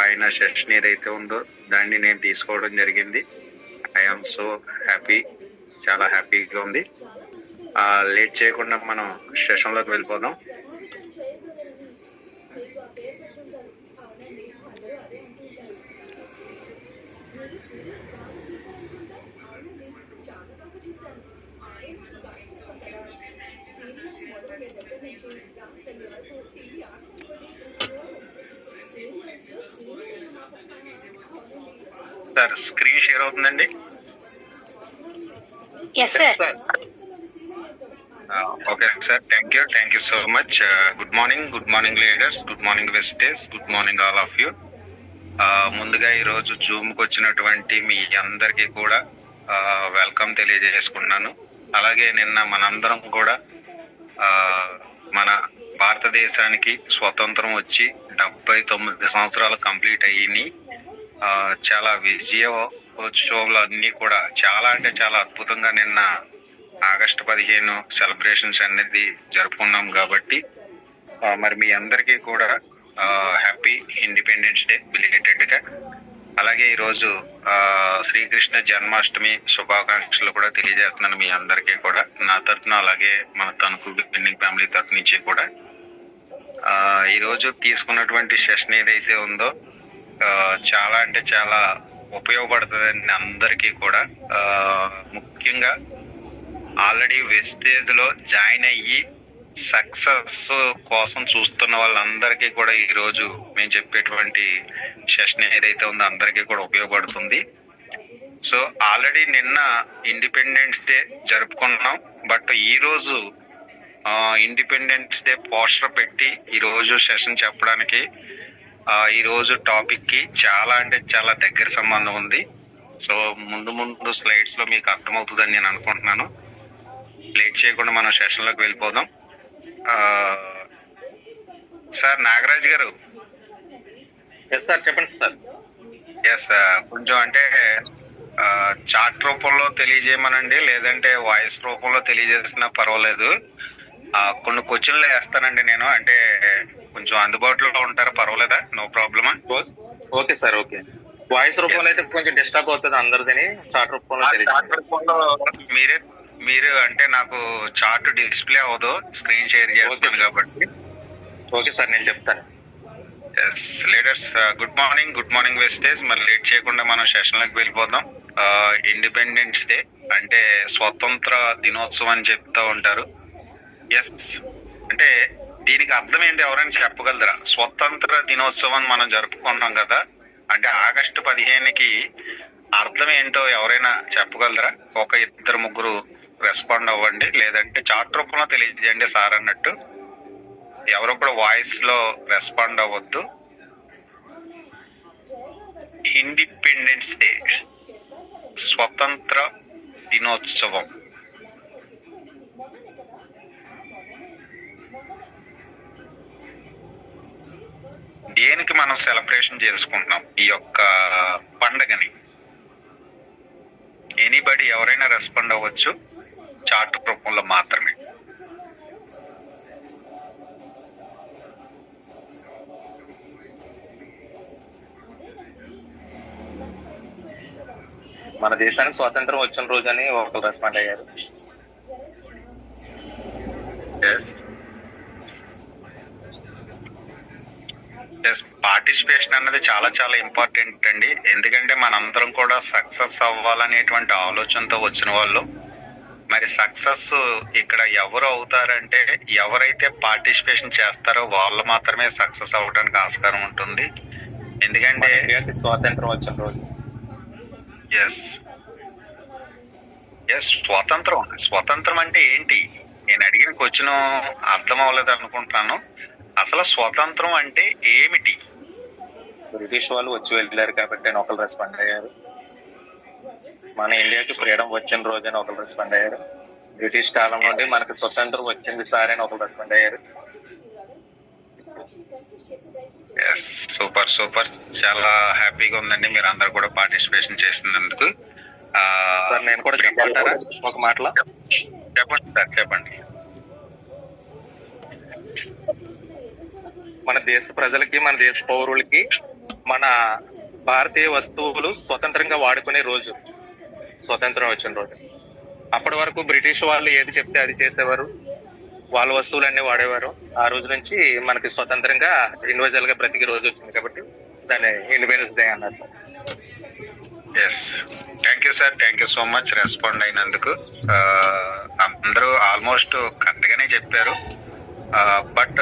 ఆయన సెషన్ ఏదైతే ఉందో దాన్ని నేను తీసుకోవడం జరిగింది. ఐఎమ్ సో హ్యాపీ, చాలా హ్యాపీగా ఉంది. లేట్ చేయకుండా మనం సెషన్లోకి వెళ్ళిపోదాం. సార్ స్క్రీన్ షేర్ అవుతుందండి? Okay sir, thank you so much. Good morning leaders, good morning Vestige, good morning all of you. ముందుగా ఈరోజు జూమ్కి వచ్చినటువంటి మీ అందరికీ కూడా వెల్కమ్ తెలియజేసుకున్నాను. అలాగే నిన్న మనందరం కూడా మన భారతదేశానికి స్వతంత్రం వచ్చి 79 సంవత్సరాలు కంప్లీట్ అయ్యి చాలా విజయోత్సవాలు అన్ని కూడా చాలా అంటే చాలా అద్భుతంగా నిన్న ఆగస్టు 15 సెలబ్రేషన్స్ అనేది జరుపుకున్నాం. కాబట్టి మరి మీ అందరికీ కూడా హ్యాపీ ఇండిపెండెన్స్ డే బిలేటెడ్ గా. అలాగే ఈరోజు శ్రీకృష్ణ జన్మాష్టమి శుభాకాంక్షలు కూడా తెలియజేస్తున్నాను మీ అందరికీ కూడా నా తరఫున, అలాగే మన తణుకు బిగినింగ్ ఫ్యామిలీ తరఫు నుంచి కూడా. ఈరోజు తీసుకున్నటువంటి సెషన్ ఏదైతే ఉందో చాలా అంటే చాలా ఉపయోగపడుతుందండి అందరికీ కూడా. ముఖ్యంగా ఆల్రెడీ వెస్టేజ్ లో జాయిన్ అయ్యి సక్సెస్ కోసం చూస్తున్న వాళ్ళందరికీ కూడా ఈరోజు మేము చెప్పేటువంటి సెషన్ ఏదైతే ఉందో అందరికీ కూడా ఉపయోగపడుతుంది. సో ఆల్రెడీ నిన్న ఇండిపెండెన్స్ డే జరుపుకున్నాం, బట్ ఈరోజు ఇండిపెండెన్స్ డే పోస్టర్ పెట్టి ఈరోజు సెషన్ చెప్పడానికి ఈ రోజు టాపిక్ కి చాలా అంటే చాలా దగ్గర సంబంధం ఉంది. సో ముందు స్లైడ్స్ లో మీకు అర్థమవుతుందని నేను అనుకుంటున్నాను. లేట్ చేయకుండా మనం సెషన్ లోకి వెళ్ళిపోదాం. సార్ నాగరాజ్ గారు. సార్ చెప్పండి సార్. ఎస్, కొంచెం అంటే చార్ట్ రూపంలో తెలియజేయమనండి, లేదంటే వాయిస్ రూపంలో తెలియజేసినా పర్వాలేదు. కొన్ని క్వశ్చన్లు వేస్తానండి నేను, అంటే కొంచెం అందుబాటులో ఉంటారా? పర్వాలేదా? నో ప్రాబ్లమా? Okay sir, okay. వాయిస్ రూపంలో అయితే కొంచెం డిస్టర్బ్ అవుతుంది అందరిదని. చార్ట్ రూపంలో మీరు అంటే నాకు చార్ట్ డిస్ప్లే అవ్వదు, స్క్రీన్ షేర్ చేస్తాను కాబట్టి. ఓకే సార్, నేను చెప్తాను. Yes leaders, good morning Vestige. మరి లేట్ చేయకుండా మనం సెషన్ లోకి వెళ్ళిపోదాం. ఇండిపెండెన్స్ డే అంటే స్వతంత్ర దినోత్సవం అని చెప్తా ఉంటారు. ఎస్, అంటే దీనికి అర్థం ఏంటి ఎవరైనా చెప్పగలరా? స్వతంత్ర దినోత్సవం మనం జరుపుకుంటాం కదా, అంటే ఆగస్టు 15కి అర్థం ఏంటో ఎవరైనా చెప్పగలరా? ఒక 2-3 రెస్పాండ్ అవ్వండి, లేదంటే చార్ట్ రూపంలో తెలియజేయండి సార్ అన్నట్టు. ఎవరో కూడా వాయిస్ లో రెస్పాండ్ అవ్వద్దు. ఇండిపెండెన్స్ డే, స్వతంత్ర దినోత్సవం. దేనికి మనం సెలబ్రేషన్ చేసుకుంటున్నాం ఈ యొక్క పండగని? ఎనీబడి ఎవరైనా రెస్పాండ్ అవ్వచ్చు, చార్ట్ రూపంలో మాత్రమే. మన దేశానికి స్వాతంత్రం వచ్చిన రోజు అని ఒకరు రెస్పాండ్ అయ్యారు. పార్టిసిపేషన్ అన్నది చాలా చాలా ఇంపార్టెంట్ అండి. ఎందుకంటే మనందరం కూడా సక్సెస్ అవ్వాలనేటువంటి ఆలోచనతో వచ్చిన వాళ్ళు. మరి సక్సెస్ ఇక్కడ ఎవరు అవుతారంటే ఎవరైతే పార్టిసిపేషన్ చేస్తారో వాళ్ళు మాత్రమే సక్సెస్ అవ్వడానికి ఆస్కారం ఉంటుంది. ఎందుకంటే స్వాతంత్రం వచ్చిన రోజు. స్వతంత్రం అంటే ఏంటి? నేను అడిగిన క్వశ్చన్ అర్థం అవ్వలేదు అనుకుంటున్నాను. అసలు స్వతంత్రం అంటే ఏమిటి? బ్రిటిష్ వాళ్ళు వచ్చి వెళ్ళారు కాబట్టి అని ఒకరు రెస్పాండ్ అయ్యారు. మన ఇండియాకి ఫ్రీడమ్ వచ్చిన రోజు అని ఒకరు రెస్పాండ్ అయ్యారు. బ్రిటిష్ కాలం నుండి మనకు స్వతంత్రం వచ్చింది సార్ అని ఒకరు రెస్పాండ్ అయ్యారు. సూపర్, చాలా హ్యాపీగా ఉందండి మీరు అందరు కూడా పార్టిసిపేషన్ చేసినందుకు. సార్ నేను కూడా చెప్పంటారా ఒక మాటలో? చెప్పండి సార్, చెప్పండి. మన దేశ ప్రజలకి, మన దేశ పౌరులకి మన భారతీయ వస్తువులు స్వతంత్రంగా వాడుకునే రోజు, స్వతంత్రం వచ్చిన రోజు. అప్పటి వరకు బ్రిటిష్ వాళ్ళు ఏది చెప్తే అది చేసేవారు, వాళ్ళ వస్తువులన్నీ వాడేవారు. ఆ రోజు నుంచి మనకి స్వతంత్రంగా ఇండివిజువల్ గా బ్రతికే రోజు వచ్చింది కాబట్టి దాన్ని ఇండిపెండెన్స్ డే అన్నారు. Yes, thank you sir, thank you so much respond అయినందుకు. అందరూ ఆల్మోస్ట్ కరెక్ట్ గానే చెప్పారు. బట్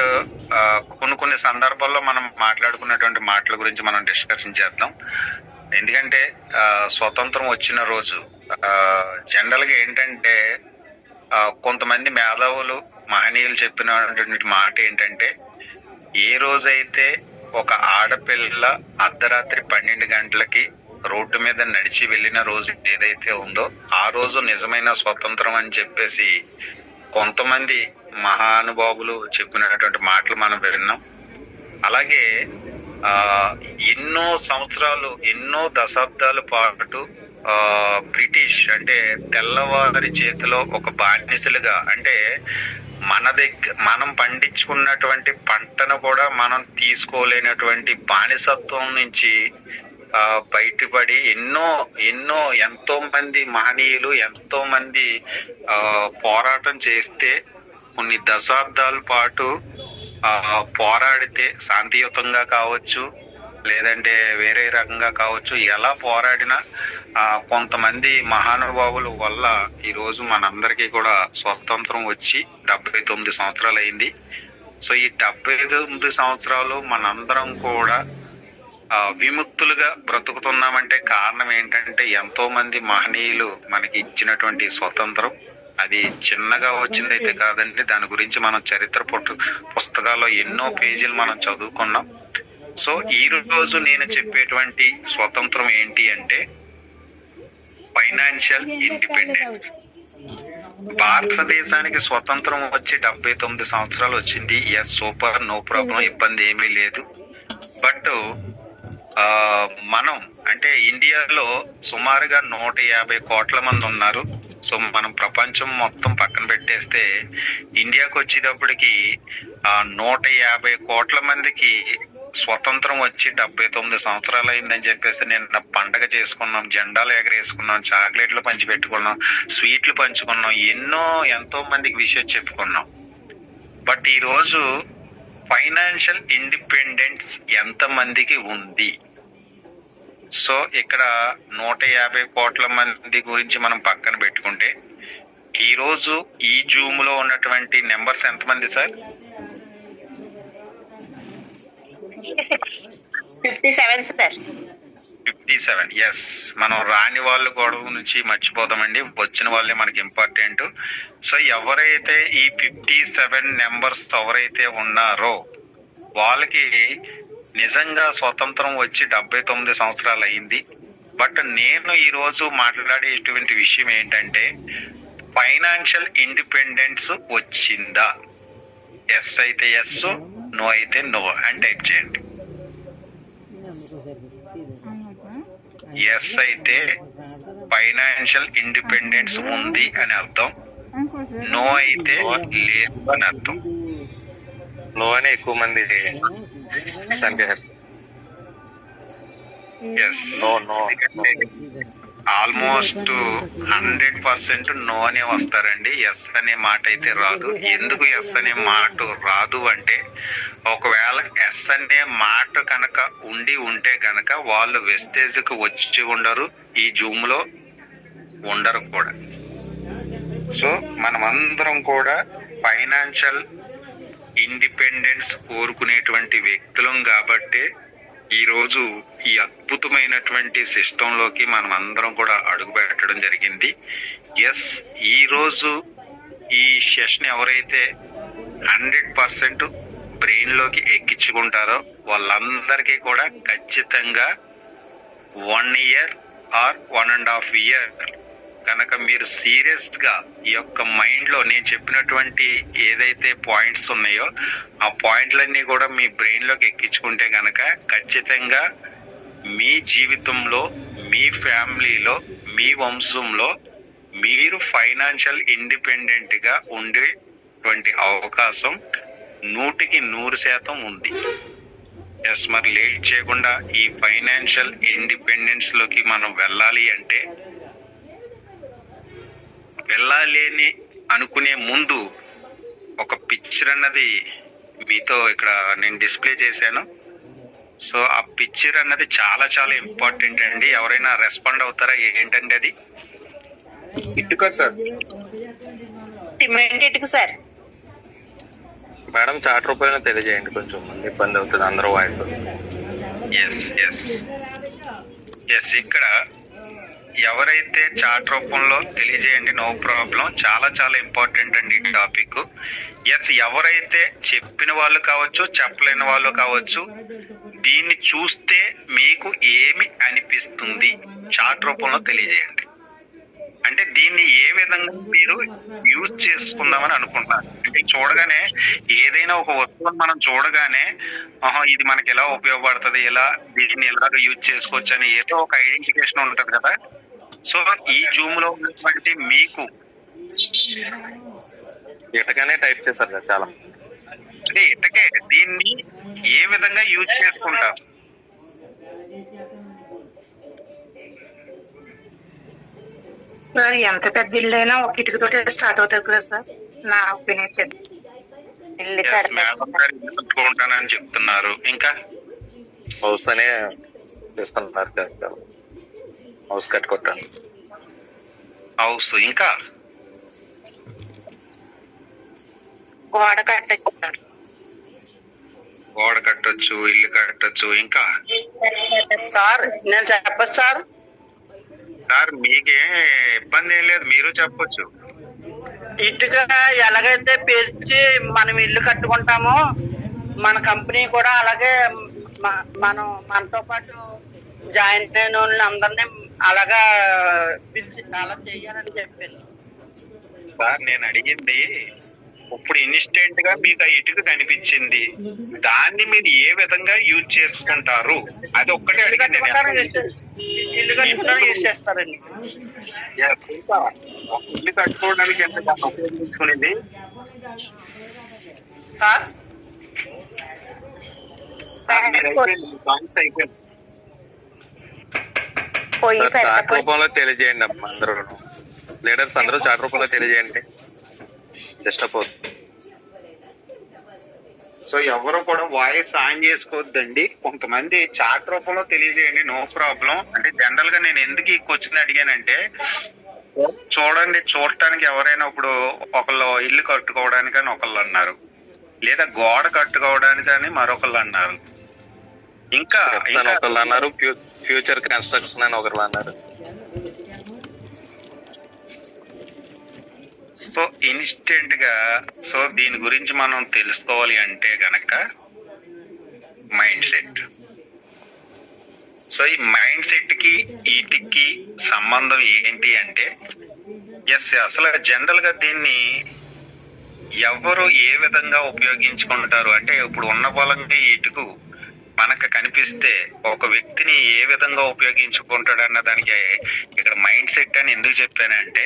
కొన్ని సందర్భాల్లో మనం మాట్లాడుకున్నటువంటి మాటల గురించి మనం డిస్కషన్ చేద్దాం. ఎందుకంటే స్వతంత్రం వచ్చిన రోజు జనరల్ గా ఏంటంటే కొంతమంది మేధావులు మహనీయులు చెప్పినటువంటి మాట ఏంటంటే, ఏ రోజైతే ఒక ఆడపిల్ల అర్ధరాత్రి 12 గంటలకి రోడ్డు మీద నడిచి వెళ్ళిన రోజు ఏదైతే ఉందో ఆ రోజు నిజమైన స్వతంత్రం అని చెప్పేసి కొంతమంది మహానుభావులు చెప్పినటువంటి మాటలు మనం విన్నాం. అలాగే ఎన్నో సంవత్సరాలు, ఎన్నో దశాబ్దాల పాటు బ్రిటిష్ అంటే తెల్లవారి చేతిలో ఒక బానిసలుగా, అంటే మనం పండించుకున్నటువంటి పంటను కూడా మనం తీసుకోలేనటువంటి బానిసత్వం నుంచి బయటపడి ఎంతో మంది మహనీయులు, ఎంతో మంది పోరాటం చేస్తే, కొన్ని దశాబ్దాల పాటు పోరాడితే శాంతియుతంగా కావచ్చు, లేదంటే వేరే రకంగా కావచ్చు, ఎలా పోరాడినా కొంతమంది మహానుభావుల వల్ల ఈ రోజు మనందరికీ కూడా స్వతంత్రం వచ్చి 79 సంవత్సరాలు అయింది. సో ఈ 79 సంవత్సరాలు మనందరం కూడా విముక్తులుగా బ్రతుకుతున్నామంటే కారణం ఏంటంటే ఎంతో మంది మహనీయులు మనకి ఇచ్చినటువంటి స్వతంత్రం. అది చిన్నగా వచ్చిందైతే కాదండి, దాని గురించి మనం చరిత్ర పుస్తకాల్లో ఎన్నో పేజీలు మనం చదువుకున్నాం. సో ఈ రోజు నేను చెప్పేటువంటి స్వతంత్రం ఏంటి అంటే ఫైనాన్షియల్ ఇండిపెండెన్స్. భారతదేశానికి స్వతంత్రం వచ్చి 79 సంవత్సరాలు వచ్చింది. ఎస్, సూపర్, నో ప్రాబ్లం, ఇబ్బంది ఏమీ లేదు. బట్ మనం అంటే ఇండియాలో సుమారుగా 150 కోట్ల మంది ఉన్నారు. సో మనం ప్రపంచం మొత్తం పక్కన పెట్టేస్తే ఇండియాకు వచ్చేటప్పటికి 150 కోట్ల మందికి స్వతంత్రం వచ్చి 79 సంవత్సరాలు అయిందని చెప్పేసి నిన్న పండగ చేసుకున్నాం, జెండాలు ఎగరేసుకున్నాం, చాక్లెట్లు పంచి పెట్టుకున్నాం, స్వీట్లు పంచుకున్నాం, ఎంతో మందికి విషయం చెప్పుకున్నాం. బట్ ఈ రోజు ఫైనాన్షియల్ ఇండిపెండెన్స్ ఎంత మందికి ఉంది? సో ఇక్కడ 150 కోట్ల మంది గురించి మనం పక్కన పెట్టుకుంటే ఈ రోజు ఈ జూమ్ లో ఉన్నటువంటి నెంబర్స్ ఎంతమంది సార్? 57 సార్. 57. ఎస్, మనం రాని వాళ్ళు గొడవ నుంచి మర్చిపోతామండి, వచ్చిన వాళ్ళే మనకి ఇంపార్టెంట్. సో ఎవరైతే ఈ 57 నెంబర్స్ ఎవరైతే ఉన్నారో వాళ్ళకి నిజంగా స్వతంత్రం వచ్చి 79 సంవత్సరాలు అయింది. బట్ నేను ఈ రోజు మాట్లాడేటువంటి విషయం ఏంటంటే ఫైనాన్షియల్ ఇండిపెండెన్స్ వచ్చిందా? ఎస్ అయితే ఎస్, నో అయితే నో అని టైప్ చేయండి. ఎస్ అయితే ఫైనాన్షియల్ ఇండిపెండెన్స్ ఉంది అని అర్థం, నో అయితే లేదు అని అర్థం. నో అని ఎక్కువ మంది చనిపోయారు. Yes, no no almost 100% no అనే వస్తారండి, ఎస్ అనే మాట అయితే రాదు. ఎందుకు ఎస్ అనే మాట రాదు అంటే ఒకవేళ ఎస్ అనే మాట కనుక ఉంటే గనక వాళ్ళు వెస్టేజ్ కు వచ్చి ఉండరు, ఈ జూమ్ లో ఉండరు కూడా. సో మనమందరం కూడా ఫైనాన్షియల్ ఇండిపెండెన్స్ కోరుకునేటువంటి వ్యక్తులం కాబట్టి ఈ రోజు ఈ అద్భుతమైనటువంటి సిస్టమ్ లోకి మనం అందరం కూడా అడుగు పెట్టడం జరిగింది. ఎస్, ఈ రోజు ఈ సెషన్ ఎవరైతే 100% బ్రెయిన్ లోకి ఎక్కించుకుంటారో వాళ్ళందరికీ కూడా ఖచ్చితంగా 1 year ఆర్ 1.5 year కనుక మీరు సీరియస్ గా ఈ యొక్క మైండ్ లో నేను చెప్పినటువంటి ఏదైతే పాయింట్స్ ఉన్నాయో ఆ పాయింట్లన్నీ కూడా మీ బ్రెయిన్ లోకి ఎక్కించుకుంటే గనక ఖచ్చితంగా మీ జీవితంలో, మీ ఫ్యామిలీలో, మీ వంశంలో మీరు ఫైనాన్షియల్ ఇండిపెండెంట్ గా ఉండేటువంటి అవకాశం 100% ఉంది. ఎస్, మరి లేట్ చేయకుండా ఈ ఫైనాన్షియల్ ఇండిపెండెన్స్ లోకి మనం వెళ్ళాలి అంటే, వెళ్ళాలి అని అనుకునే ముందు ఒక పిక్చర్ అన్నది మీతో ఇక్కడ నేను డిస్ప్లే చేశాను. సో ఆ పిక్చర్ అన్నది చాలా చాలా ఇంపార్టెంట్ అండి. ఎవరైనా రెస్పాండ్ అవుతారా? ఏంటండి అది? ఇటుక సార్. సిమెంట్ ఇటుక సార్. మేడం చాట్ రూపాయలు తెలియజేయండి, కొంచెం మంది ఇబ్బంది అవుతుంది, అందరూ వాయిస్ వస్తుంది. ఎస్ ఎస్ ఎస్, ఇక్కడ ఎవరైతే చాట్ రూపంలో తెలియజేయండి, నో ప్రాబ్లం. చాలా చాలా ఇంపార్టెంట్ అండి ఈ టాపిక్. ఎస్, ఎవరైతే చెప్పిన వాళ్ళు కావచ్చు, చెప్పలేని వాళ్ళు కావచ్చు, దీన్ని చూస్తే మీకు ఏమి అనిపిస్తుంది చాట్ రూపంలో తెలియజేయండి. అంటే దీన్ని ఏ విధంగా మీరు యూజ్ చేసుకుందామని అనుకుంటున్నారు? అంటే చూడగానే ఏదైనా ఒక వస్తువుని మనం చూడగానే ఇది మనకి ఎలా ఉపయోగపడుతుంది, ఎలా దీన్ని ఎలా యూజ్ చేసుకోవచ్చు అని ఏదో ఒక ఐడెంటిఫికేషన్ ఉంటుంది కదా. సో ఈ జూమ్ లో ఉన్నటువంటి మీకు ఇటకనే టైప్ చేశారు కదా చాలా. అంటే ఇటకే దీన్ని ఏ విధంగా యూజ్ చేసుకుంటారు? సార్ ఎంత పెద్ద ఇల్లు అయినా ఒక ఇటుకతోటి స్టార్ట్ అవుతుంది కదా సార్, నా ఒపీనియన్. ఇల్లు Yes, మేడం గారు ఇల్లు కట్టుకుంటానని చెప్తున్నారు. ఇంకా హౌస్ అనే చేస్తున్నారు కదా, హౌస్ కట్టుకుంటాను. హౌస్, ఇంకా గోడ కట్టారు. గోడ కట్టొచ్చు, ఇల్లు కట్టొచ్చు. ఇంకా సార్ నేను చెప్పచ్చు సార్. సార్ మీకే ఇబ్బంది ఏం లేదు, మీరు చెప్పొచ్చు. ఇటుక ఎలాగైతే పేర్చి మనం ఇల్లు కట్టుకుంటామో మన కంపెనీ కూడా అలాగే మనం మనతో పాటు జాయిన్ అయిన వాళ్ళని అందరినీ అలాగా పిలిచి అలా చెయ్యాలని చెప్పాను సార్ నేను అడిగింది, ఇప్పుడు ఇన్స్టెంట్ గా మీకు ఆ ఇటుక కనిపించింది, దాన్ని మీరు ఏ విధంగా యూజ్ చేసుకుంటారు అది ఒక్కటే అడిగింది నేను. ఇల్లు కట్టుకోవడానికి యూజ్ చేస్తారండి. Yes, ఇంకా ఒక ఇల్లు కట్టుకోవడానికి ఎంత దాన్ని ఉపయోగించుకునేది? సార్ సార్, మీరు అయిపోయింది, మీ ఛాయిస్ అయిపోయింది. పొయ్యి చాట్ పెట్ట రూపంలో తెలియజేయండి అమ్మా, అందరూ లీడర్స్ అందరూ చాట్ రూపంలో తెలియజేయండి, డిస్టర్బ్ అవుతుంది. సో ఎవరు కూడా వాయిస్ ఆన్ చేసుకోవద్దండి. కొంతమంది చాట్ రూపంలో తెలియజేయండి, నో ప్రాబ్లం. అంటే జనరల్ గా నేను ఎందుకు ఈ క్వశ్చన్ అడిగానంటే, చూడండి, చూడటానికి ఎవరైనా ఇప్పుడు ఒకళ్ళు ఇల్లు కట్టుకోవడానికి అని ఒకళ్ళు అన్నారు, లేదా గోడ కట్టుకోవడానికి అని మరొకళ్ళు అన్నారు, ఇంకా అని ఒకళ్ళు అన్నారు, ఫ్యూచర్ కన్స్ట్రక్షన్ అని ఒకళ్ళు అన్నారు. సో ఇన్స్టెంట్ గా సో దీని గురించి మనం తెలుసుకోవాలి అంటే గనక మైండ్ సెట్. సో ఈ మైండ్ సెట్ కి వీటికి సంబంధం ఏంటి అంటే, ఎస్, అసలు జనరల్ గా దీన్ని ఎవరు ఏ విధంగా ఉపయోగించుకుంటారు అంటే, ఇప్పుడు ఉన్న బలంగా ఇటుకు మనకు కనిపిస్తే ఒక వ్యక్తిని ఏ విధంగా ఉపయోగించుకుంటాడు అన్న దానికి ఇక్కడ మైండ్ సెట్ అని ఎందుకు చెప్పానంటే,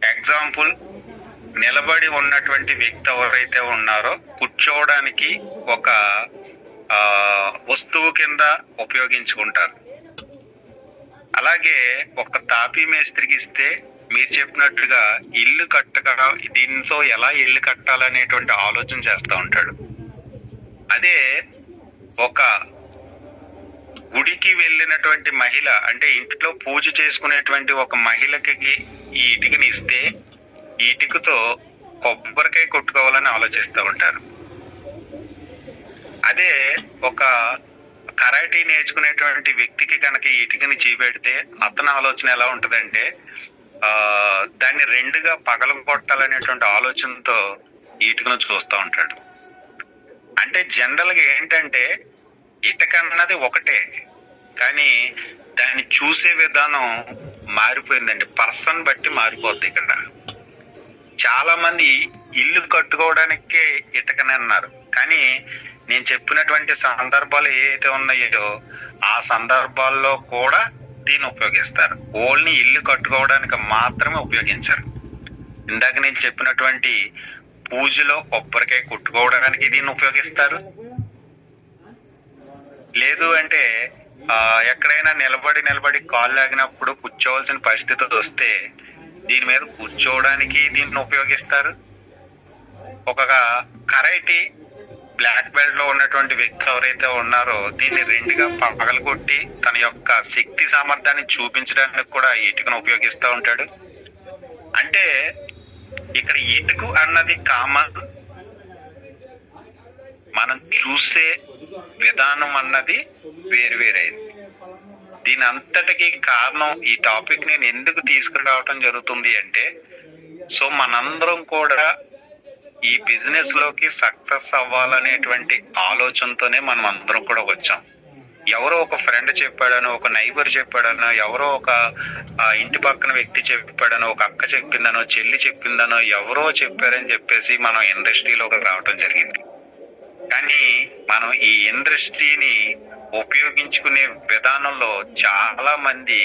ఎగ్జాంపుల్, నిలబడి ఉన్నటువంటి వ్యక్తి ఎవరైతే ఉన్నారో కూర్చోవడానికి ఒక వస్తువు కింద ఉపయోగించుకుంటారు. అలాగే ఒక తాపీ మేస్త్రికి ఇస్తే మీరు చెప్పినట్టుగా ఇల్లు దీంతో ఎలా ఇల్లు కట్టాలనేటువంటి ఆలోచన చేస్తూ ఉంటాడు. అదే ఒక గుడికి వెళ్ళినటువంటి మహిళ, అంటే ఇంట్లో పూజ చేసుకునేటువంటి ఒక మహిళకి ఈ ఇటుకని ఇస్తే ఈ ఇటుకతో కొబ్బరికాయ కొట్టుకోవాలని ఆలోచిస్తూ ఉంటారు. అదే ఒక కరాటీ నేర్చుకునేటువంటి వ్యక్తికి కనుక ఈ ఇటుకని చూపెడితే అతని ఆలోచన ఎలా ఉంటదంటే, దాన్ని రెండుగా పగలగొట్టాలనేటువంటి ఆలోచనతో ఈ ఇటుకను చూస్తూ ఉంటాడు. అంటే జనరల్ గా ఏంటంటే, ఇటుక అన్నది ఒకటే, కానీ దాన్ని చూసే విధానం మారిపోయిందండి. పర్సన్ బట్టి మారిపోద్ది. ఇక్కడ చాలా మంది ఇల్లు కట్టుకోవడానికే ఇటుకనే అన్నారు, కానీ నేను చెప్పినటువంటి సందర్భాలు ఏవైతే ఉన్నాయో ఆ సందర్భాల్లో కూడా దీన్ని ఉపయోగిస్తారు. ఓన్లీ ఇల్లు కట్టుకోవడానికి మాత్రమే ఉపయోగించరు. ఇందాక నేను చెప్పినటువంటి పూజలో కొబ్బరికాయ కొట్టుకోవడానికి దీన్ని ఉపయోగిస్తారు. లేదు అంటే ఎక్కడైనా నిలబడి కాళ్ళు లాగినప్పుడు కూర్చోవలసిన పరిస్థితి వస్తే దీని మీద కూర్చోవడానికి దీన్ని ఉపయోగిస్తారు. ఒక కరాటే బ్లాక్ బెల్ట్ లో ఉన్నటువంటి వ్యక్తి ఎవరైతే ఉన్నారో దీన్ని రెండుగా పగలగొట్టి తన యొక్క శక్తి సామర్థ్యాన్ని చూపించడానికి కూడా ఇటుకను ఉపయోగిస్తూ ఉంటాడు. అంటే ఇక్కడ ఇటుకు అన్నది కామన్, మనం చూసే విధానం అన్నది వేరువేరైంది. దీని అంతటికి కారణం ఈ టాపిక్ నేను ఎందుకు తీసుకురావటం జరుగుతుంది అంటే, సో మనందరం కూడా ఈ బిజినెస్ లోకి సక్సెస్ అవ్వాలనేటువంటి ఆలోచనతోనే మనం అందరం కూడా వచ్చాం. ఎవరో ఒక ఫ్రెండ్ చెప్పాడనో, ఒక నైబర్ చెప్పాడనో, ఎవరో ఒక ఇంటి పక్కన వ్యక్తి చెప్పాడనో, ఒక అక్క చెప్పిందనో, చెల్లి చెప్పిందనో, ఎవరో చెప్పారని చెప్పేసి మనం ఇండస్ట్రీలోకి రావటం జరిగింది. కానీ మనం ఈ ఇండస్ట్రీని ఉపయోగించుకునే విధానంలో చాలా మంది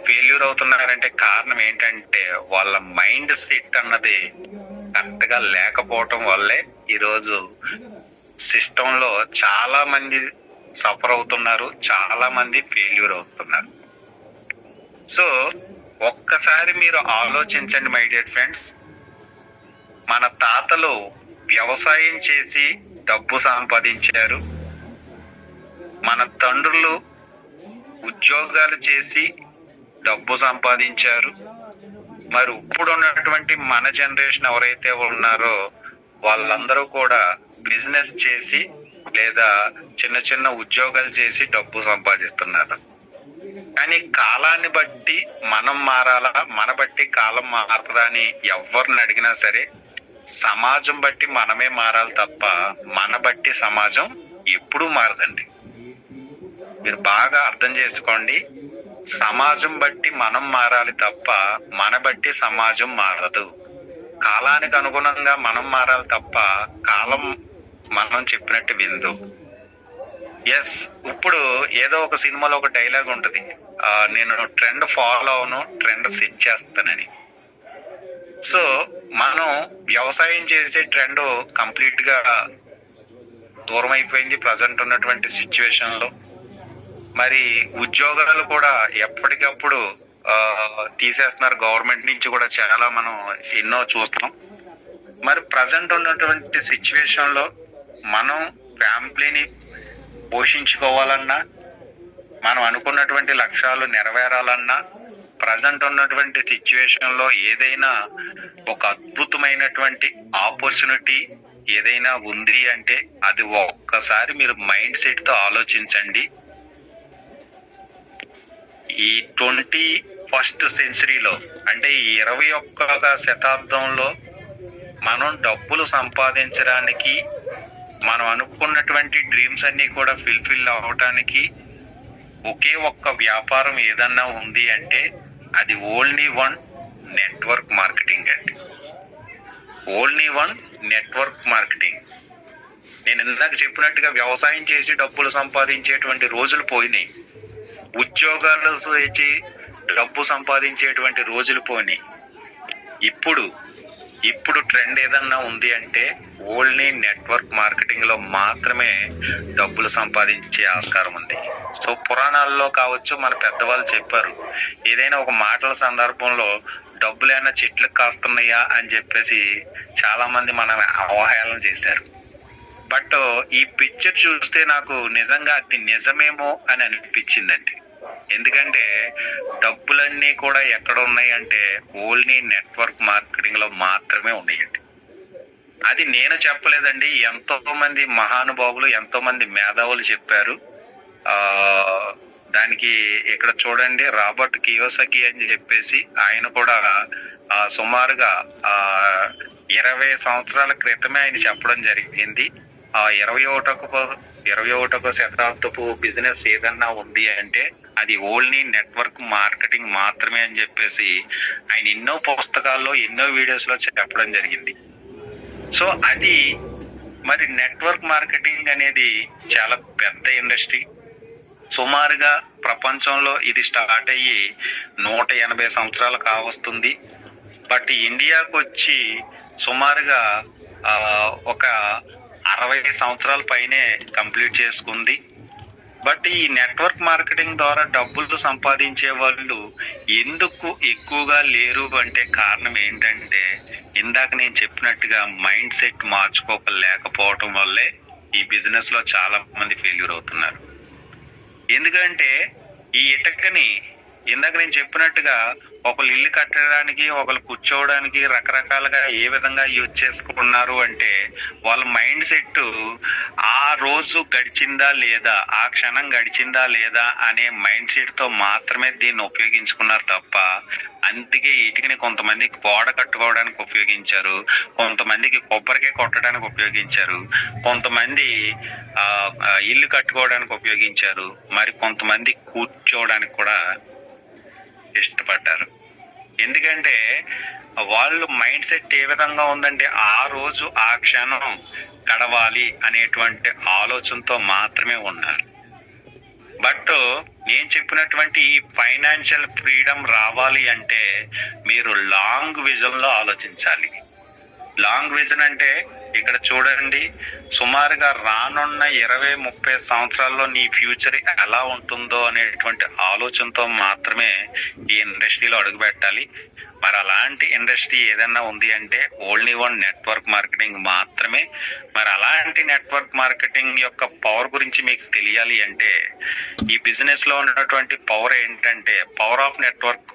ఫెయిల్యూర్ అవుతున్నారంటే కారణం ఏంటంటే వాళ్ళ మైండ్ సెట్ అన్నది కరెక్ట్ గా లేకపోవటం వల్లే ఈరోజు సిస్టమ్ లో చాలా మంది సఫర్ అవుతున్నారు, చాలా మంది ఫెయిల్యూర్ అవుతున్నారు. సో ఒక్కసారి మీరు ఆలోచించండి మై డియర్ ఫ్రెండ్స్, మన తాతలు వ్యవసాయం చేసి డబ్బు సంపాదించారు, మన తండ్రులు ఉద్యోగాలు చేసి డబ్బు సంపాదించారు. మరి ఇప్పుడు ఉన్నటువంటి మన జనరేషన్ ఎవరైతే ఉన్నారో వాళ్ళందరూ కూడా బిజినెస్ చేసి లేదా చిన్న చిన్న ఉద్యోగాలు చేసి డబ్బు సంపాదిస్తున్నారు. కానీ కాలాన్ని బట్టి మనం మారాలా, మన బట్టి కాలం మారుతుందా అని ఎవరిని అడిగినా సరే సమాజం బట్టి మనమే మారాలి తప్ప మన బట్టి సమాజం ఎప్పుడూ మారదండి. మీరు బాగా అర్థం చేసుకోండి, సమాజం బట్టి మనం మారాలి తప్ప మన బట్టి సమాజం మారదు. కాలానికి అనుగుణంగా మనం మారాలి తప్ప కాలం మనం చెప్పినట్టు విందు. ఎస్, ఇప్పుడు ఏదో ఒక సినిమాలో ఒక డైలాగ్ ఉంటది, నేను ట్రెండ్ ఫాలో అవును, ట్రెండ్ సెట్ చేస్తానని. సో మనం వ్యవసాయం చేసే ట్రెండ్ కంప్లీట్ గా దూరం అయిపోయింది ప్రజెంట్ ఉన్నటువంటి సిచ్యువేషన్ లో. మరి ఉద్యోగాలు కూడా ఎప్పటికప్పుడు తీసేస్తున్నారు గవర్నమెంట్ నుంచి కూడా, చాలా మనం ఎన్నో చూస్తున్నాం. మరి ప్రజెంట్ ఉన్నటువంటి సిచ్యువేషన్ లో మనం ఫ్యామిలీని పోషించుకోవాలన్నా, మనం అనుకున్నటువంటి లక్ష్యాలు నెరవేరాలన్నా, ప్రజెంట్ ఉన్నటువంటి సిచ్యువేషన్ లో ఏదైనా ఒక అద్భుతమైనటువంటి ఆపర్చునిటీ ఏదైనా ఉంది అంటే అది ఒక్కసారి మీరు మైండ్ సెట్ తో ఆలోచించండి. ఈ 21st సెంచరీలో అంటే ఈ 21వ శతాబ్దంలో మనం డబ్బులు సంపాదించడానికి, మనం అనుకున్నటువంటి డ్రీమ్స్ అన్ని కూడా ఫుల్ఫిల్ అవ్వటానికి ఒకే ఒక్క వ్యాపారం ఏదన్నా ఉంది అంటే అది ఓన్లీ వన్ నెట్వర్క్ మార్కెటింగ్ అండి. Only one network marketing. నేను ఇందాక చెప్పినట్టుగా వ్యవసాయం చేసి డబ్బులు సంపాదించేటువంటి రోజులు పోయినాయి, ఉద్యోగాలు చేసి డబ్బు సంపాదించేటువంటి రోజులు పోయినాయి. ఇప్పుడు ట్రెండ్ ఏదన్నా ఉంది అంటే ఓన్లీ నెట్వర్క్ మార్కెటింగ్ లో మాత్రమే డబ్బులు సంపాదించే ఆస్కారం ఉంది. సో పురాణాల్లో కావచ్చు, మన పెద్దవాళ్ళు చెప్పారు, ఏదైనా ఒక మాటల సందర్భంలో డబ్బులైనా చెట్లకు కాస్తున్నాయా అని చెప్పేసి చాలా మంది మనం అవహేళన చేశారు. బట్ ఈ పిక్చర్ చూస్తే నాకు నిజంగా అది నిజమేమో అని అనిపించిందండి. ఎందుకంటే డబ్బులన్నీ కూడా ఎక్కడ ఉన్నాయి అంటే ఓన్లీ నెట్వర్క్ మార్కెటింగ్ లో మాత్రమే ఉన్నాయండి. అది నేను చెప్పలేదండి, ఎంతో మంది మహానుభావులు, ఎంతో మంది మేధావులు చెప్పారు. దానికి ఇక్కడ చూడండి, రాబర్ట్ కియోసకి అని చెప్పేసి ఆయన కూడా సుమారుగా 20 సంవత్సరాల క్రితమే ఆయన చెప్పడం జరిగింది. 21వ శతాబ్దపు బిజినెస్ ఏదన్నా ఉంది అంటే అది ఓన్లీ నెట్వర్క్ మార్కెటింగ్ మాత్రమే అని చెప్పేసి ఆయన ఎన్నో పుస్తకాల్లో, ఎన్నో వీడియోస్ లో చెప్పడం జరిగింది. సో అది మరి నెట్వర్క్ మార్కెటింగ్ అనేది చాలా పెద్ద ఇండస్ట్రీ. సుమారుగా ప్రపంచంలో ఇది స్టార్ట్ అయ్యి 180 సంవత్సరాలు కావస్తుంది. బట్ ఇండియాకు వచ్చి సుమారుగా ఒక 60 సంవత్సరాల పైనే కంప్లీట్ చేసుకుంది. బట్ ఈ నెట్వర్క్ మార్కెటింగ్ ద్వారా డబ్బులు సంపాదించే వాళ్ళు ఎందుకు ఎక్కువగా లేరు అంటే కారణం ఏంటంటే, ఇందాక నేను చెప్పినట్టుగా మైండ్ సెట్ మార్చుకోలేకపోవటం వల్లే ఈ బిజినెస్ లో చాలా మంది ఫెయిల్యూర్ అవుతున్నారు. ఎందుకంటే ఈ ఇటకని ఇందాక నేను చెప్పినట్టుగా ఒకళ్ళు ఇల్లు కట్టడానికి, ఒకళ్ళు కూర్చోవడానికి రకరకాలుగా ఏ విధంగా యూజ్ చేసుకున్నారు అంటే, వాళ్ళ మైండ్ సెట్ ఆ రోజు గడిచిందా లేదా, ఆ క్షణం గడిచిందా లేదా అనే మైండ్ సెట్ తో మాత్రమే దీన్ని ఉపయోగించుకున్నారు తప్ప, అందుకే ఇటుకని కొంతమంది గోడ కట్టుకోవడానికి ఉపయోగించారు, కొంతమందికి కొబ్బరికాయ కొట్టడానికి ఉపయోగించారు, కొంతమంది ఇల్లు కట్టుకోవడానికి ఉపయోగించారు, మరి కొంతమంది కూర్చోవడానికి కూడా ఇష్టపడ్డారు. ఎందుకంటే వాళ్ళు మైండ్ సెట్ ఏ విధంగా ఉందంటే, ఆ రోజు ఆ క్షణం గడవాలి అనేటువంటి ఆలోచనతో మాత్రమే ఉన్నారు. బట్ నేను చెప్పినటువంటి ఈ ఫైనాన్షియల్ ఫ్రీడమ్ రావాలి అంటే మీరు లాంగ్ విజన్ లో ఆలోచించాలి. లాంగ్ విజన్ అంటే ఇక్కడ చూడండి, సుమారుగా రానున్న 20-30 సంవత్సరాల్లో నీ ఫ్యూచర్ ఎలా ఉంటుందో అనేటువంటి ఆలోచనతో మాత్రమే ఈ ఇండస్ట్రీలో అడుగు పెట్టాలి. మరి అలాంటి ఇండస్ట్రీ ఏదైనా ఉంది అంటే ఓన్లీ వన్ నెట్వర్క్ మార్కెటింగ్ మాత్రమే. మరి అలాంటి నెట్వర్క్ మార్కెటింగ్ యొక్క పవర్ గురించి మీకు తెలియాలి అంటే, ఈ బిజినెస్ లో ఉన్నటువంటి పవర్ ఏంటంటే పవర్ ఆఫ్ నెట్వర్క్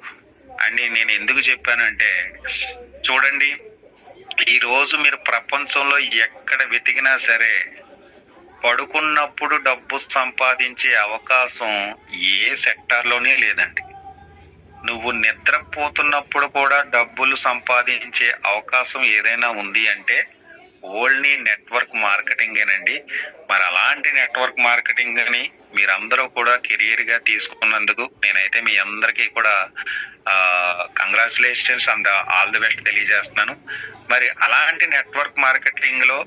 అని నేను ఎందుకు చెప్పానంటే, చూడండి, ఈ రోజు మీరు ప్రపంచంలో ఎక్కడ వెతికినా సరే పడుకున్నప్పుడు డబ్బు సంపాదించే అవకాశం ఏ సెక్టార్ లోనే లేదండి. నువ్వు నిద్రపోతున్నప్పుడు కూడా డబ్బులు సంపాదించే అవకాశం ఏదైనా ఉంది అంటే ఓన్లీ నెట్వర్క్ మార్కెటింగ్ ఏనండి. మరి అలాంటి నెట్వర్క్ మార్కెటింగ్ ని మీరందరూ కూడా కెరియర్ గా తీసుకున్నందుకు నేనైతే మీ అందరికీ కూడా congratulations and all the best తెలియజేస్తున్నాను. మరి అలాంటి నెట్వర్క్ మార్కెటింగ్ లో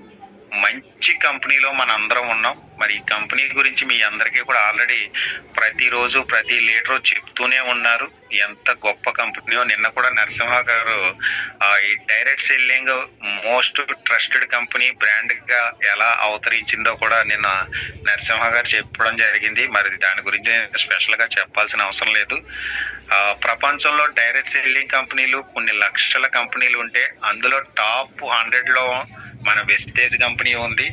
మంచి కంపెనీలో మన అందరం ఉన్నాం. మరి ఈ కంపెనీ గురించి మీ అందరికీ కూడా ఆల్రెడీ ప్రతిరోజు ప్రతి లీడరు చెప్తూనే ఉన్నారు ఎంత గొప్ప కంపెనీయో. నిన్న కూడా నరసింహ గారు ఈ direct selling most trusted company brand గా ఎలా అవతరించిందో కూడా నిన్న నరసింహ గారు చెప్పడం జరిగింది. మరి దాని గురించి నేను స్పెషల్ గా చెప్పాల్సిన అవసరం లేదు. ప్రపంచంలో డైరెక్ట్ సెల్లింగ్ కంపెనీలు కొన్ని లక్షల కంపెనీలు ఉంటే అందులో టాప్ 100 లో మన వెస్టేజ్ కంపెనీ ఉంది.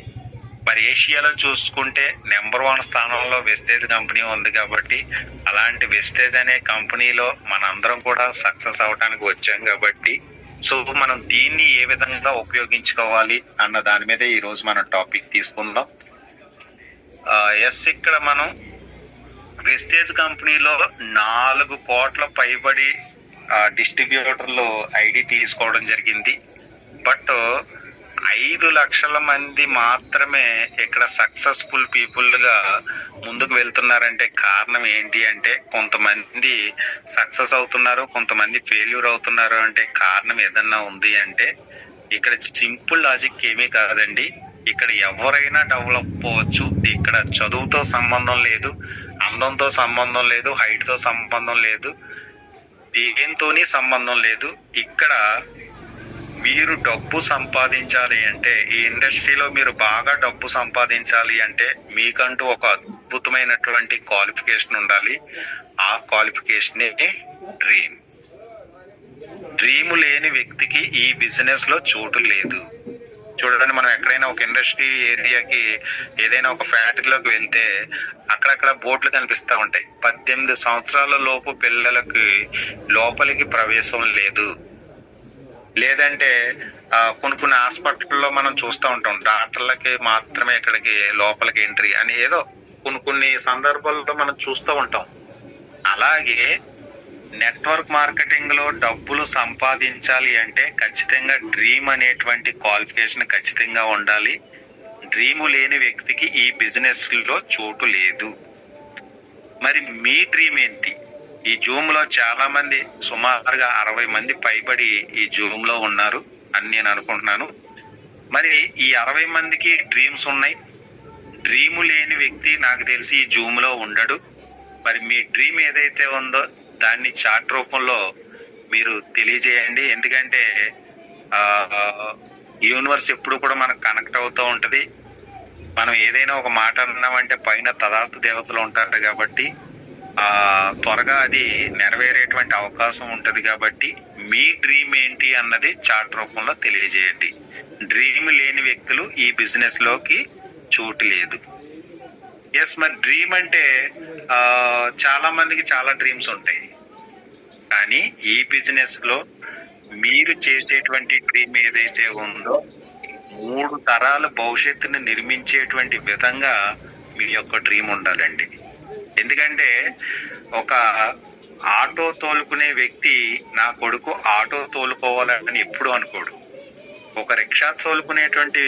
మరి ఏషియాలో చూసుకుంటే నెంబర్ 1 స్థానంలో వెస్టేజ్ కంపెనీ ఉంది. కాబట్టి అలాంటి వెస్టేజ్ అనే కంపెనీలో మనందరం కూడా సక్సెస్ అవడానికి వచ్చాం. కాబట్టి సో మనం దీన్ని ఏ విధంగా ఉపయోగించుకోవాలి అన్న దాని మీద ఈ రోజు మనం టాపిక్ తీసుకుందాం. ఇక్కడ మనం వెస్టేజ్ కంపెనీలో 4 కోట్ల పైబడి డిస్ట్రిబ్యూటర్లు ఐడి తీసుకోవడం జరిగింది. బట్ 5 లక్షల మంది మాత్రమే ఇక్కడ సక్సెస్ఫుల్ పీపుల్ గా ముందుకు వెళ్తున్నారంటే కారణం ఏంటి అంటే, కొంతమంది సక్సెస్ అవుతున్నారు, కొంతమంది ఫెయిల్యూర్ అవుతున్నారు అంటే కారణం ఏదన్నా ఉంది అంటే ఇక్కడ సింపుల్ లాజిక్ ఏమీ కాదండి. ఇక్కడ ఎవరైనా డెవలప్ అవ్వచ్చు. ఇక్కడ చదువుతో సంబంధం లేదు, అందంతో సంబంధం లేదు, హైట్ తో సంబంధం లేదు, దేంతోని సంబంధం లేదు. ఇక్కడ మీరు డబ్బు సంపాదించాలి అంటే, ఈ ఇండస్ట్రీలో మీరు బాగా డబ్బు సంపాదించాలి అంటే మీకంటూ ఒక అద్భుతమైనటువంటి క్వాలిఫికేషన్ ఉండాలి. ఆ క్వాలిఫికేషనే డ్రీమ్. డ్రీమ్ లేని వ్యక్తికి ఈ బిజినెస్ లో చోటు లేదు. చూడండి, మనం ఎక్కడైనా ఒక ఇండస్ట్రీ ఏరియాకి ఏదైనా ఒక ఫ్యాక్టరీలోకి వెళ్తే అక్కడక్కడ బోర్డులు కనిపిస్తా ఉంటాయి. 18 సంవత్సరాల లోపు పిల్లలకి లోపలికి ప్రవేశం లేదు. లేదంటే కొన్ని హాస్పిటల్లో మనం చూస్తూ ఉంటాం, డాక్టర్లకి మాత్రమే ఇక్కడికి లోపలికి ఎంట్రీ అని ఏదో కొన్ని సందర్భాల్లో మనం చూస్తూ ఉంటాం. అలాగే నెట్వర్క్ మార్కెటింగ్ లో డబ్బులు సంపాదించాలి అంటే ఖచ్చితంగా డ్రీమ్ అనేటువంటి క్వాలిఫికేషన్ ఖచ్చితంగా ఉండాలి. డ్రీమ్ లేని వ్యక్తికి ఈ బిజినెస్ లో చోటు లేదు. మరి మీ డ్రీమ్ ఏంటి? ఈ జూమ్ లో చాలా మంది, సుమారుగా 60 మంది పైబడి ఈ జూమ్ లో ఉన్నారు అని నేను అనుకుంటున్నాను. మరి ఈ 60 మందికి డ్రీమ్స్ ఉన్నాయి. డ్రీమ్ లేని వ్యక్తి నాకు తెలిసి ఈ జూమ్ లో ఉండడు. మరి మీ డ్రీమ్ ఏదైతే ఉందో దాన్ని చాట్ రూపంలో మీరు తెలియజేయండి. ఎందుకంటే యూనివర్స్ ఎప్పుడు కూడా మనకు కనెక్ట్ అవుతూ ఉంటది. మనం ఏదైనా ఒక మాట అన్నామంటే పైన తదాస్తు దేవతలు ఉంటారు కాబట్టి త్వరగా అది నెరవేరేటువంటి అవకాశం ఉంటది. కాబట్టి మీ డ్రీమ్ ఏంటి అన్నది చాట్ రూపంలో తెలియజేయండి. డ్రీమ్ లేని వ్యక్తులు ఈ బిజినెస్ లోకి చోటు లేదు. ఎస్, మరి డ్రీమ్ అంటే చాలా మందికి చాలా డ్రీమ్స్ ఉంటాయి. కానీ ఈ బిజినెస్ లో మీరు చేసేటువంటి డ్రీమ్ ఏదైతే ఉందో 3 తరాల భవిష్యత్తుని నిర్మించేటువంటి విధంగా మీ యొక్క డ్రీమ్ ఉండాలండి. ఎందుకంటే ఒక ఆటో తోలుకునే వ్యక్తి నా కొడుకు ఆటో తోలుకోవాలని ఎప్పుడు అనుకోడు. ఒక రిక్షా తోలుకునేటువంటి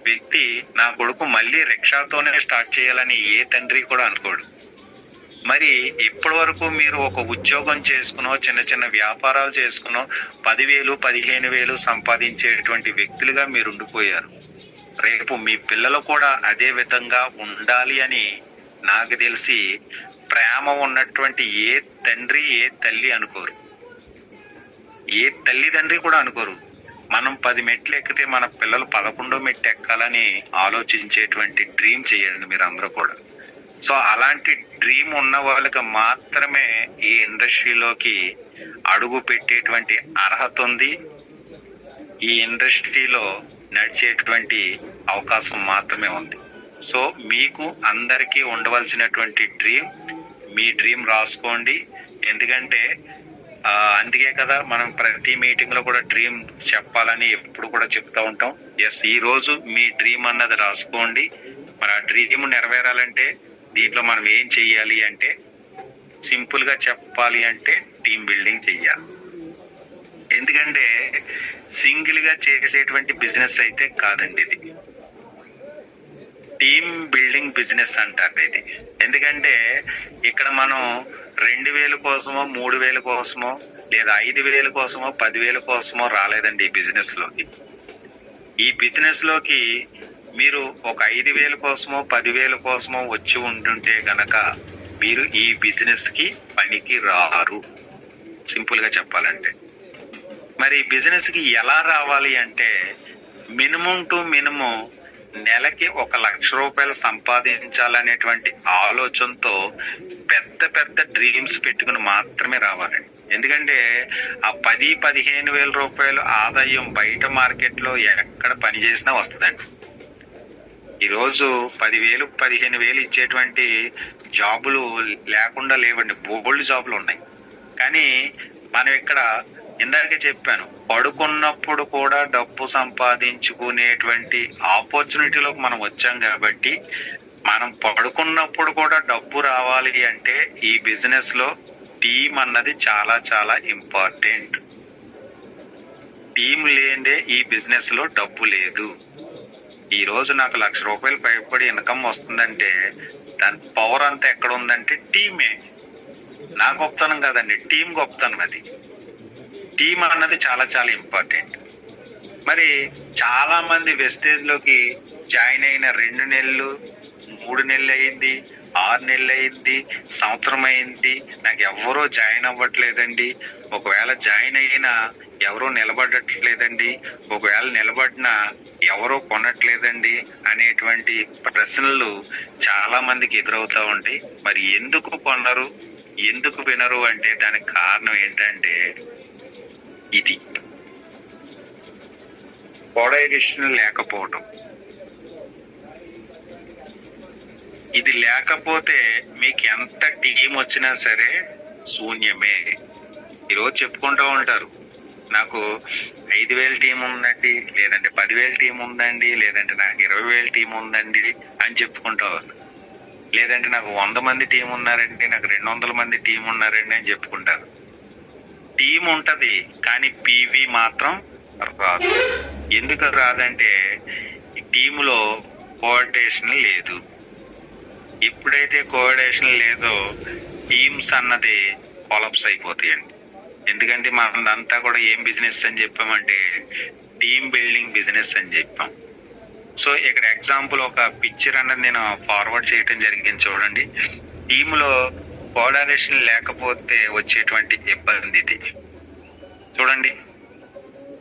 వ్యక్తి నా కొడుకు మళ్ళీ రిక్షాతోనే స్టార్ట్ చేయాలని ఏ తండ్రి కూడా అనుకోడు. మరి ఇప్పటి వరకు మీరు ఒక ఉద్యోగం చేసుకునో చిన్న చిన్న వ్యాపారాలు చేసుకునో 10,000 15,000 సంపాదించేటువంటి వ్యక్తులుగా మీరు ఉండిపోయారు. రేపు మీ పిల్లలు కూడా అదే విధంగా ఉండాలి అని నాకు తెలిసి ప్రేమ ఉన్నటువంటి ఏ తండ్రి ఏ తల్లి అనుకోరు, ఏ తల్లిదండ్రి కూడా అనుకోరు. మనం 10 మెట్లు ఎక్కితే మన పిల్లలు 11వ మెట్టు ఎక్కాలని ఆలోచించేటువంటి డ్రీమ్ చేయండి మీరు అందరూ కూడా. సో అలాంటి డ్రీమ్ ఉన్న వాళ్ళకి మాత్రమే ఈ ఇండస్ట్రీలోకి అడుగు పెట్టేటువంటి అర్హత ఉంది. ఈ ఇండస్ట్రీలో నడిచేటువంటి అవకాశం మాత్రమే ఉంది. సో మీకు అందరికీ ఉండవలసినటువంటి డ్రీమ్, మీ డ్రీమ్ రాసుకోండి. ఎందుకంటే అందుకే కదా మనం ప్రతి మీటింగ్ లో కూడా డ్రీమ్ చెప్పాలని ఎప్పుడు కూడా చెప్తా ఉంటాం. ఎస్, ఈ రోజు మీ డ్రీమ్ అన్నది రాసుకోండి. మరి ఆ డ్రీమ్ నెరవేరాలంటే దీంట్లో మనం ఏం చెయ్యాలి అంటే, సింపుల్ గా చెప్పాలి అంటే టీమ్ బిల్డింగ్ చెయ్యాలి. ఎందుకంటే సింగిల్ గా చేసేటువంటి బిజినెస్ అయితే కాదండి ఇది, టీమ్ బిల్డింగ్ బిజినెస్ అంటారు ఇది. ఎందుకంటే ఇక్కడ మనం 2,000 కోసమో 3,000 కోసమో లేదా 5,000 కోసమో 10,000 కోసమో రాలేదండి ఈ బిజినెస్ లోకి. ఈ బిజినెస్ లోకి మీరు ఒక 5,000 కోసమో 10,000 కోసమో వచ్చి ఉంటుంటే గనక మీరు ఈ బిజినెస్ కి పనికి రారు, సింపుల్ గా చెప్పాలంటే. మరి బిజినెస్ కి ఎలా రావాలి అంటే మినిమం టు మినిమం నెలకి 1,00,000 రూపాయలు సంపాదించాలనేటువంటి ఆలోచనతో పెద్ద పెద్ద డ్రీమ్స్ పెట్టుకుని మాత్రమే రావాలండి. ఎందుకంటే ఆ 10-15 వేల రూపాయలు ఆదాయం బయట మార్కెట్ లో ఎక్కడ పని చేసినా వస్తుందండి. ఈరోజు 10,000 15,000 ఇచ్చేటువంటి జాబులు లేకుండా లేవండి, బోల్డ్ జాబులు ఉన్నాయి. కానీ మనం ఇక్కడ ఇందాకే చెప్పాను, పడుకున్నప్పుడు కూడా డబ్బు సంపాదించుకునేటువంటి ఆపర్చునిటీలోకి మనం వచ్చాం. కాబట్టి మనం పడుకున్నప్పుడు కూడా డబ్బు రావాలి అంటే ఈ బిజినెస్ లో టీం అన్నది చాలా చాలా ఇంపార్టెంట్. టీం లేదే ఈ బిజినెస్ లో డబ్బు లేదు. ఈ రోజు నాకు 1,00,000 రూపాయలు పైబడి ఇన్కమ్ వస్తుందంటే దాని పవర్ అంతా ఎక్కడ ఉందంటే టీమే. నా గొప్పతనం కాదండి, టీం గొప్పతనం. అది టీం అన్నది చాలా చాలా ఇంపార్టెంట్. మరి చాలా మంది వెస్టేజ్ లోకి జాయిన్ అయిన 2 నెలలు 3 నెలలు అయింది, 6 నెలలు అయింది, సంవత్సరం అయింది, నాకు ఎవరో జాయిన్ అవ్వట్లేదండి. ఒకవేళ జాయిన్ అయినా ఎవరో నిలబడట్లేదండి, ఒకవేళ నిలబడినా ఎవరో కొనట్లేదండి అనేటువంటి ప్రశ్నలు చాలా మందికి ఎదురవుతా ఉంటాయి. మరి ఎందుకు కొనరు, ఎందుకు వినరు అంటే దానికి కారణం ఏంటంటే ఇది కోఆర్డినేషన్ లేకపోవడం. ఇది లేకపోతే మీకు ఎంత టీం వచ్చినా సరే శూన్యమే. ఈరోజు చెప్పుకుంటూ ఉంటారు, నాకు 5,000 టీం ఉందండి, లేదంటే 10,000 టీం ఉందండి, లేదంటే నాకు 20,000 టీం ఉందండి అని చెప్పుకుంటారు. లేదంటే నాకు 100 మంది టీం ఉన్నారండి, నాకు 200 మంది టీం ఉన్నారండి అని చెప్పుకుంటారు. టీం ఉంటది కానీ పీవీ మాత్రం రాదు. ఎందుకు రాదంటే ఈ టీములో కోఆర్డినేషన్ లేదు. ఎప్పుడైతే కోఆర్డినేషన్ లేదో టీమ్స్ అన్నది కొలాప్స్ అయిపోతాయండి. ఎందుకంటే మనదంతా కూడా ఏం బిజినెస్ అని చెప్పామంటే టీమ్ బిల్డింగ్ బిజినెస్ అని చెప్పాం. సో ఇక్కడ ఎగ్జాంపుల్ ఒక పిక్చర్ అన్నది నేను ఫార్వర్డ్ చేయడం జరిగింది చూడండి. టీంలో కోఆర్డినేషన్ లేకపోతే వచ్చేటువంటి ఇబ్బంది ఇది చూడండి.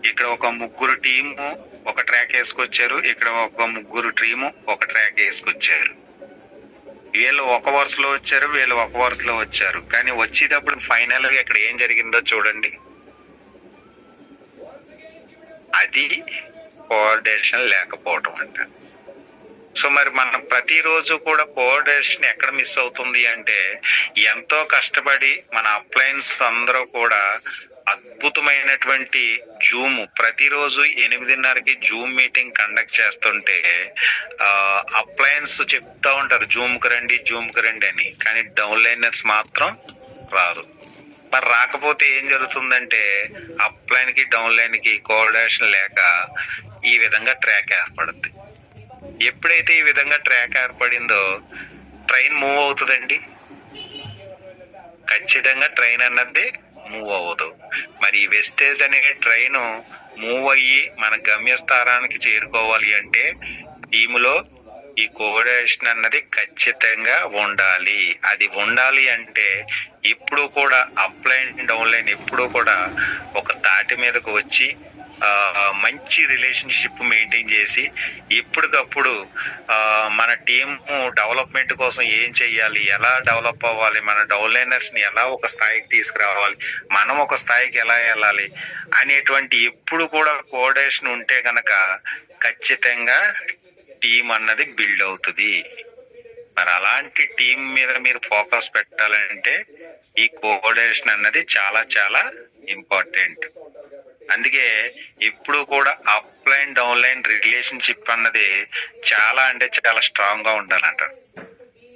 ఇక్కడ ఒక 3 టీము ఒక ట్రాక్ వేసుకొచ్చారు, ఇక్కడ ఒక ముగ్గురు టీము ఒక ట్రాక్ వేసుకొచ్చారు. వీళ్ళు ఒక వరుసలో వచ్చారు, వీళ్ళు ఒక వరుసలో వచ్చారు. కానీ వచ్చేటప్పుడు ఫైనల్ గా ఇక్కడ ఏం జరిగిందో చూడండి. అది కోఆర్డినేషన్ లేకపోవటం అంట. సో మరి మనం ప్రతిరోజు కూడా కోఆర్డినేషన్ ఎక్కడ మిస్ అవుతుంది అంటే, ఎంతో కష్టపడి మన అప్లయన్స్ అందరూ కూడా అద్భుతమైనటువంటి జూమ్ ప్రతిరోజు 8:30కి జూమ్ మీటింగ్ కండక్ట్ చేస్తుంటే అప్లయన్స్ చెప్తా ఉంటారు జూమ్ కి రండి అని. కానీ డౌన్లైనర్స్ మాత్రం రారు. మరి రాకపోతే ఏం జరుగుతుందంటే, అప్లైన్ కి డౌన్లైన్ కి కోఆర్డినేషన్ లేక ఈ విధంగా ట్రాక్ ఏర్పడుద్ది. ఎప్పుడైతే ఈ విధంగా ట్రాక్ ఏర్పడిందో ట్రైన్ మూవ్ అవుతుందండి. ఖచ్చితంగా ట్రైన్ అన్నది మూవ్ అవ్వదు. మరి వెస్టేజ్ అనే ట్రైన్ మూవ్ అయ్యి మన గమ్యస్థానానికి చేరుకోవాలి అంటే టీములో ఈ కోఆర్డినేషన్ అన్నది ఖచ్చితంగా ఉండాలి. అది ఉండాలి అంటే ఇప్పుడు కూడా అప్లైన్ డౌన్లైన్ ఎప్పుడు కూడా ఒక తాటి మీదకు వచ్చి మంచి రిలేషన్షిప్ మెయింటైన్ చేసి ఎప్పటికప్పుడు మన టీమ్ డెవలప్మెంట్ కోసం ఏం చెయ్యాలి, ఎలా డెవలప్ అవ్వాలి, మన డౌన్లైనర్స్ ని ఎలా ఒక స్థాయికి తీసుకురావాలి, మనం ఒక స్థాయికి ఎలా వెళ్ళాలి అనేటువంటి ఎప్పుడు కూడా కోఆర్డినేషన్ ఉంటే గనక ఖచ్చితంగా టీం అన్నది బిల్డ్ అవుతుంది. మరి అలాంటి టీం మీద మీరు ఫోకస్ పెట్టాలంటే ఈ కోఆర్డినేషన్ అన్నది చాలా చాలా ఇంపార్టెంట్. అందుకే ఇప్పుడు కూడా అప్లైన్ డౌన్లైన్ రిలేషన్షిప్ అన్నది చాలా అంటే చాలా స్ట్రాంగ్ గా ఉండాలంట.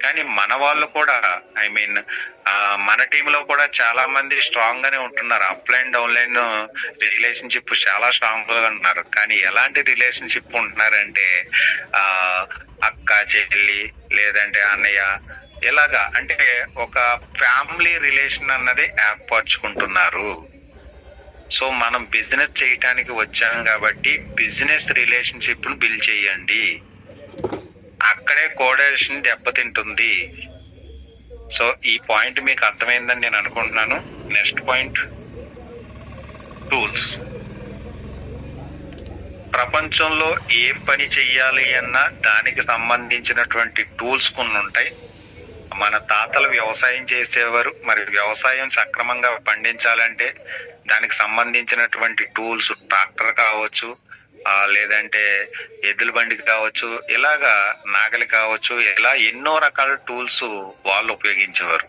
కానీ మన వాళ్ళు కూడా మన టీంలో కూడా చాలా మంది స్ట్రాంగ్ గానే ఉంటున్నారు. అప్లైన్ డౌన్లైన్ రిలేషన్షిప్ చాలా స్ట్రాంగ్ గా ఉన్నారు. కానీ ఎలాంటి రిలేషన్షిప్ ఉంటున్నారంటే అక్క చెల్లి లేదంటే అన్నయ్య ఇలాగా, అంటే ఒక ఫ్యామిలీ రిలేషన్ అన్నది ఏర్పరచుకుంటున్నారు. సో మనం బిజినెస్ చేయటానికి వచ్చాం కాబట్టి బిజినెస్ రిలేషన్షిప్ ను బిల్డ్ చేయండి. అక్కడే కోఆర్డినేషన్ దెబ్బతింటుంది. సో ఈ పాయింట్ మీకు అర్థమైందని నేను అనుకుంటున్నాను. Next point, tools. ప్రపంచంలో ఏ పని చెయ్యాలి అన్నా దానికి సంబంధించినటువంటి టూల్స్ కొన్ని ఉంటాయి. మన తాతలు వ్యవసాయం చేసేవారు. మరి వ్యవసాయం సక్రమంగా పండించాలంటే దానికి సంబంధించినటువంటి టూల్స్, ట్రాక్టర్ కావచ్చు, లేదంటే ఎద్దుల బండి కావచ్చు, ఇలాగా నాగలి కావచ్చు, ఇలా ఎన్నో రకాల టూల్స్ వాళ్ళు ఉపయోగించేవారు.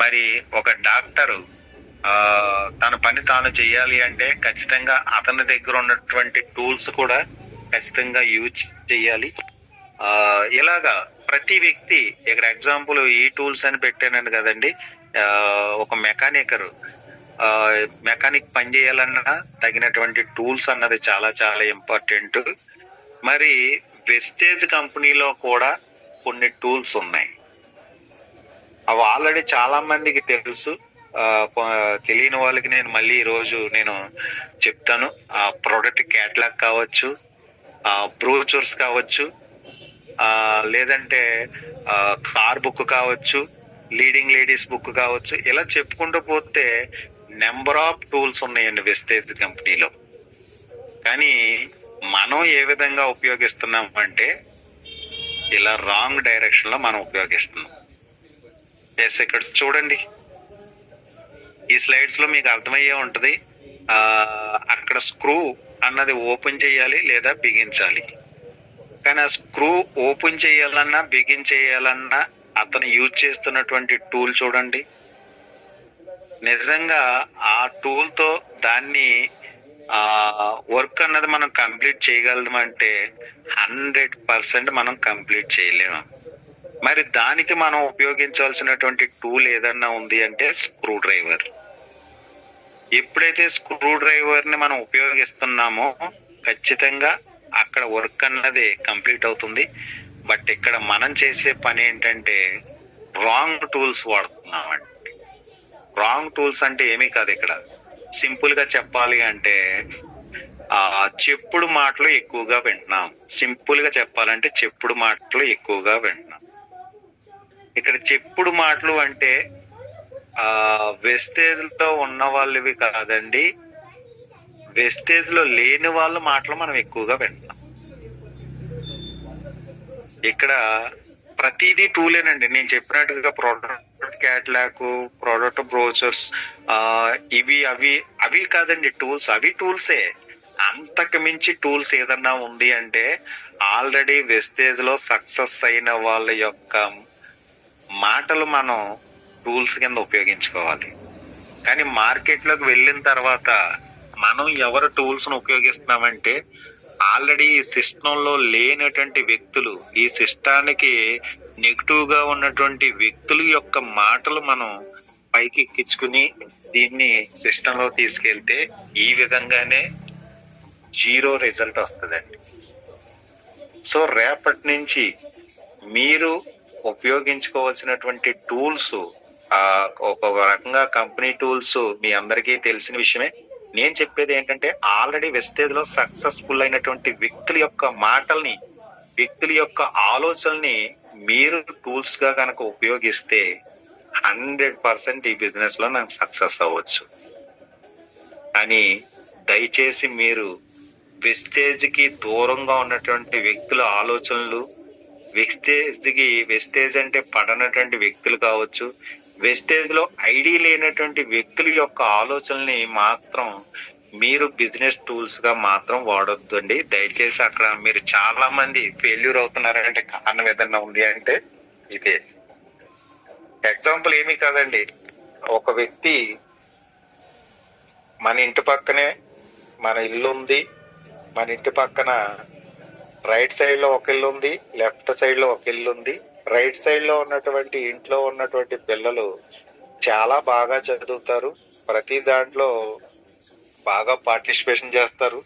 మరి ఒక డాక్టరు తన పని తాను చెయ్యాలి అంటే ఖచ్చితంగా అతని దగ్గర ఉన్నటువంటి టూల్స్ కూడా ఖచ్చితంగా యూజ్ చెయ్యాలి. ఇలాగా ప్రతి వ్యక్తి, ఇక్కడ ఎగ్జాంపుల్ ఈ టూల్స్ అని పెట్టానండి కదండి. ఒక మెకానిక్ పని చేయాలన్నా తగినటువంటి టూల్స్ అన్నది చాలా చాలా ఇంపార్టెంట్. మరి వెస్టేజ్ కంపెనీలో కూడా కొన్ని టూల్స్ ఉన్నాయి. అవి ఆల్రెడీ చాలా మందికి తెలుసు. తెలియని వాళ్ళకి నేను మళ్ళీ ఈ రోజు నేను చెప్తాను. ఆ ప్రొడక్ట్ క్యాటలాగ్ కావచ్చు, బ్రోచర్స్ కావచ్చు, లేదంటే కార్ బుక్ కావచ్చు, లీడింగ్ లేడీస్ బుక్ కావచ్చు, ఇలా చెప్పుకుంటూ పోతే నెంబర్ ఆఫ్ టూల్స్ ఉన్నాయండి వెస్టేజ్ కంపెనీలో. కానీ మనం ఏ విధంగా ఉపయోగిస్తున్నాం అంటే ఇలా రాంగ్ డైరెక్షన్ లో మనం ఉపయోగిస్తున్నాం. ఇక్కడ చూడండి, ఈ స్లైడ్స్ లో మీకు అర్థమయ్యే ఉంటది. అక్కడ స్క్రూ అన్నది ఓపెన్ చేయాలి లేదా బిగించాలి. కానీ ఆ స్క్రూ ఓపెన్ చేయాలన్నా బిగిన్ చేయాలన్నా అతను యూజ్ చేస్తున్నటువంటి టూల్ చూడండి. నిజంగా ఆ టూల్ తో దాన్ని వర్క్ అన్నది మనం కంప్లీట్ చేయగలమంటే 100% మనం కంప్లీట్ చేయలేము. మరి దానికి మనం ఉపయోగించాల్సినటువంటి టూల్ ఏదన్నా ఉంది అంటే స్క్రూ డ్రైవర్. ఎప్పుడైతే స్క్రూ డ్రైవర్ ని మనం ఉపయోగిస్తున్నామో ఖచ్చితంగా అక్కడ వర్క్ అన్నది కంప్లీట్ అవుతుంది. బట్ ఇక్కడ మనం చేసే పని ఏంటంటే రాంగ్ టూల్స్ వాడుతున్నామండి. రాంగ్ టూల్స్ అంటే ఏమీ కాదు. ఇక్కడ సింపుల్ గా చెప్పాలి అంటే చెప్పుడు మాటలు ఎక్కువగా వింటున్నాం. సింపుల్ గా చెప్పాలంటే చెప్పుడు మాటలు ఎక్కువగా వింటున్నాం. ఇక్కడ చెప్పుడు మాటలు అంటే వెస్టేజ్ లో ఉన్న వాళ్ళవి కాదండి, వెస్టేజ్ లో లేని వాళ్ళ మాటలు మనం ఎక్కువగా వింటాం. ఇక్కడ ప్రతిదీ టూలేనండి. నేను చెప్పినట్టుగా ప్రోడక్ట్ క్యాటలాగ్, ప్రోడక్ట్ బ్రోచర్స్, ఇవి అవి అవి కాదండి టూల్స్. అవి టూల్సే. అంతకు మించి టూల్స్ ఏదన్నా ఉంది అంటే ఆల్రెడీ వెస్టేజ్ లో సక్సెస్ అయిన వాళ్ళ యొక్క మాటలు మనం టూల్స్ కింద ఉపయోగించుకోవాలి. కానీ మార్కెట్ లోకి వెళ్ళిన తర్వాత మనం ఎవరు టూల్స్ ను ఉపయోగిస్తున్నామంటే ఆల్రెడీ ఈ సిస్టమ్ లో లేనటువంటి వ్యక్తులు, ఈ సిస్టానికి నెగిటివ్ గా ఉన్నటువంటి వ్యక్తుల యొక్క మాటలు మనం పైకి ఎక్కించుకుని దీన్ని సిస్టమ్ లో తీసుకెళ్తే ఈ విధంగానే జీరో రిజల్ట్ వస్తుందండి. సో రేపటి నుంచి మీరు ఉపయోగించుకోవాల్సినటువంటి టూల్స్, ఒక రకంగా కంపెనీ టూల్స్ మీ అందరికీ తెలిసిన విషయమే. నేను చెప్పేది ఏంటంటే ఆల్రెడీ వెస్టేజ్ లో సక్సెస్ఫుల్ అయినటువంటి వ్యక్తుల యొక్క మాటల్ని, వ్యక్తుల యొక్క ఆలోచనల్ని మీరు టూల్స్ గా కనుక ఉపయోగిస్తే 100% ఈ బిజినెస్ లో నాకు సక్సెస్ అవ్వచ్చు అని. దయచేసి మీరు వెస్టేజ్ కి దూరంగా ఉన్నటువంటి వ్యక్తుల ఆలోచనలు, వెస్టేజ్ అంటే పడనటువంటి వ్యక్తులు కావచ్చు, వెస్టేజ్ లో ఐడి లేనటువంటి వ్యక్తుల యొక్క ఆలోచనల్ని మాత్రం మీరు బిజినెస్ టూల్స్ గా మాత్రం వాడొద్దు అండి. దయచేసి అక్కడ మీరు చాలా మంది ఫెయిల్యూర్ అవుతున్నారంటే కారణం ఏదన్నా ఉంది అంటే ఇదే. ఎగ్జాంపుల్ ఏమీ కాదండి. ఒక వ్యక్తి మన ఇంటి పక్కనే మన ఇల్లు ఉంది, మన ఇంటి పక్కన రైట్ సైడ్ లో ఒక ఇల్లు ఉంది, లెఫ్ట్ సైడ్ లో ఒక ఇల్లు ఉంది. రైట్ సైడ్ లో ఉన్నటువంటి ఇంట్లో ఉన్నటువంటి పిల్లలు చాలా బాగా చదువుతారు, ప్రతి దాంట్లో బాగా పార్టిసిపేషన్ చేస్తారు,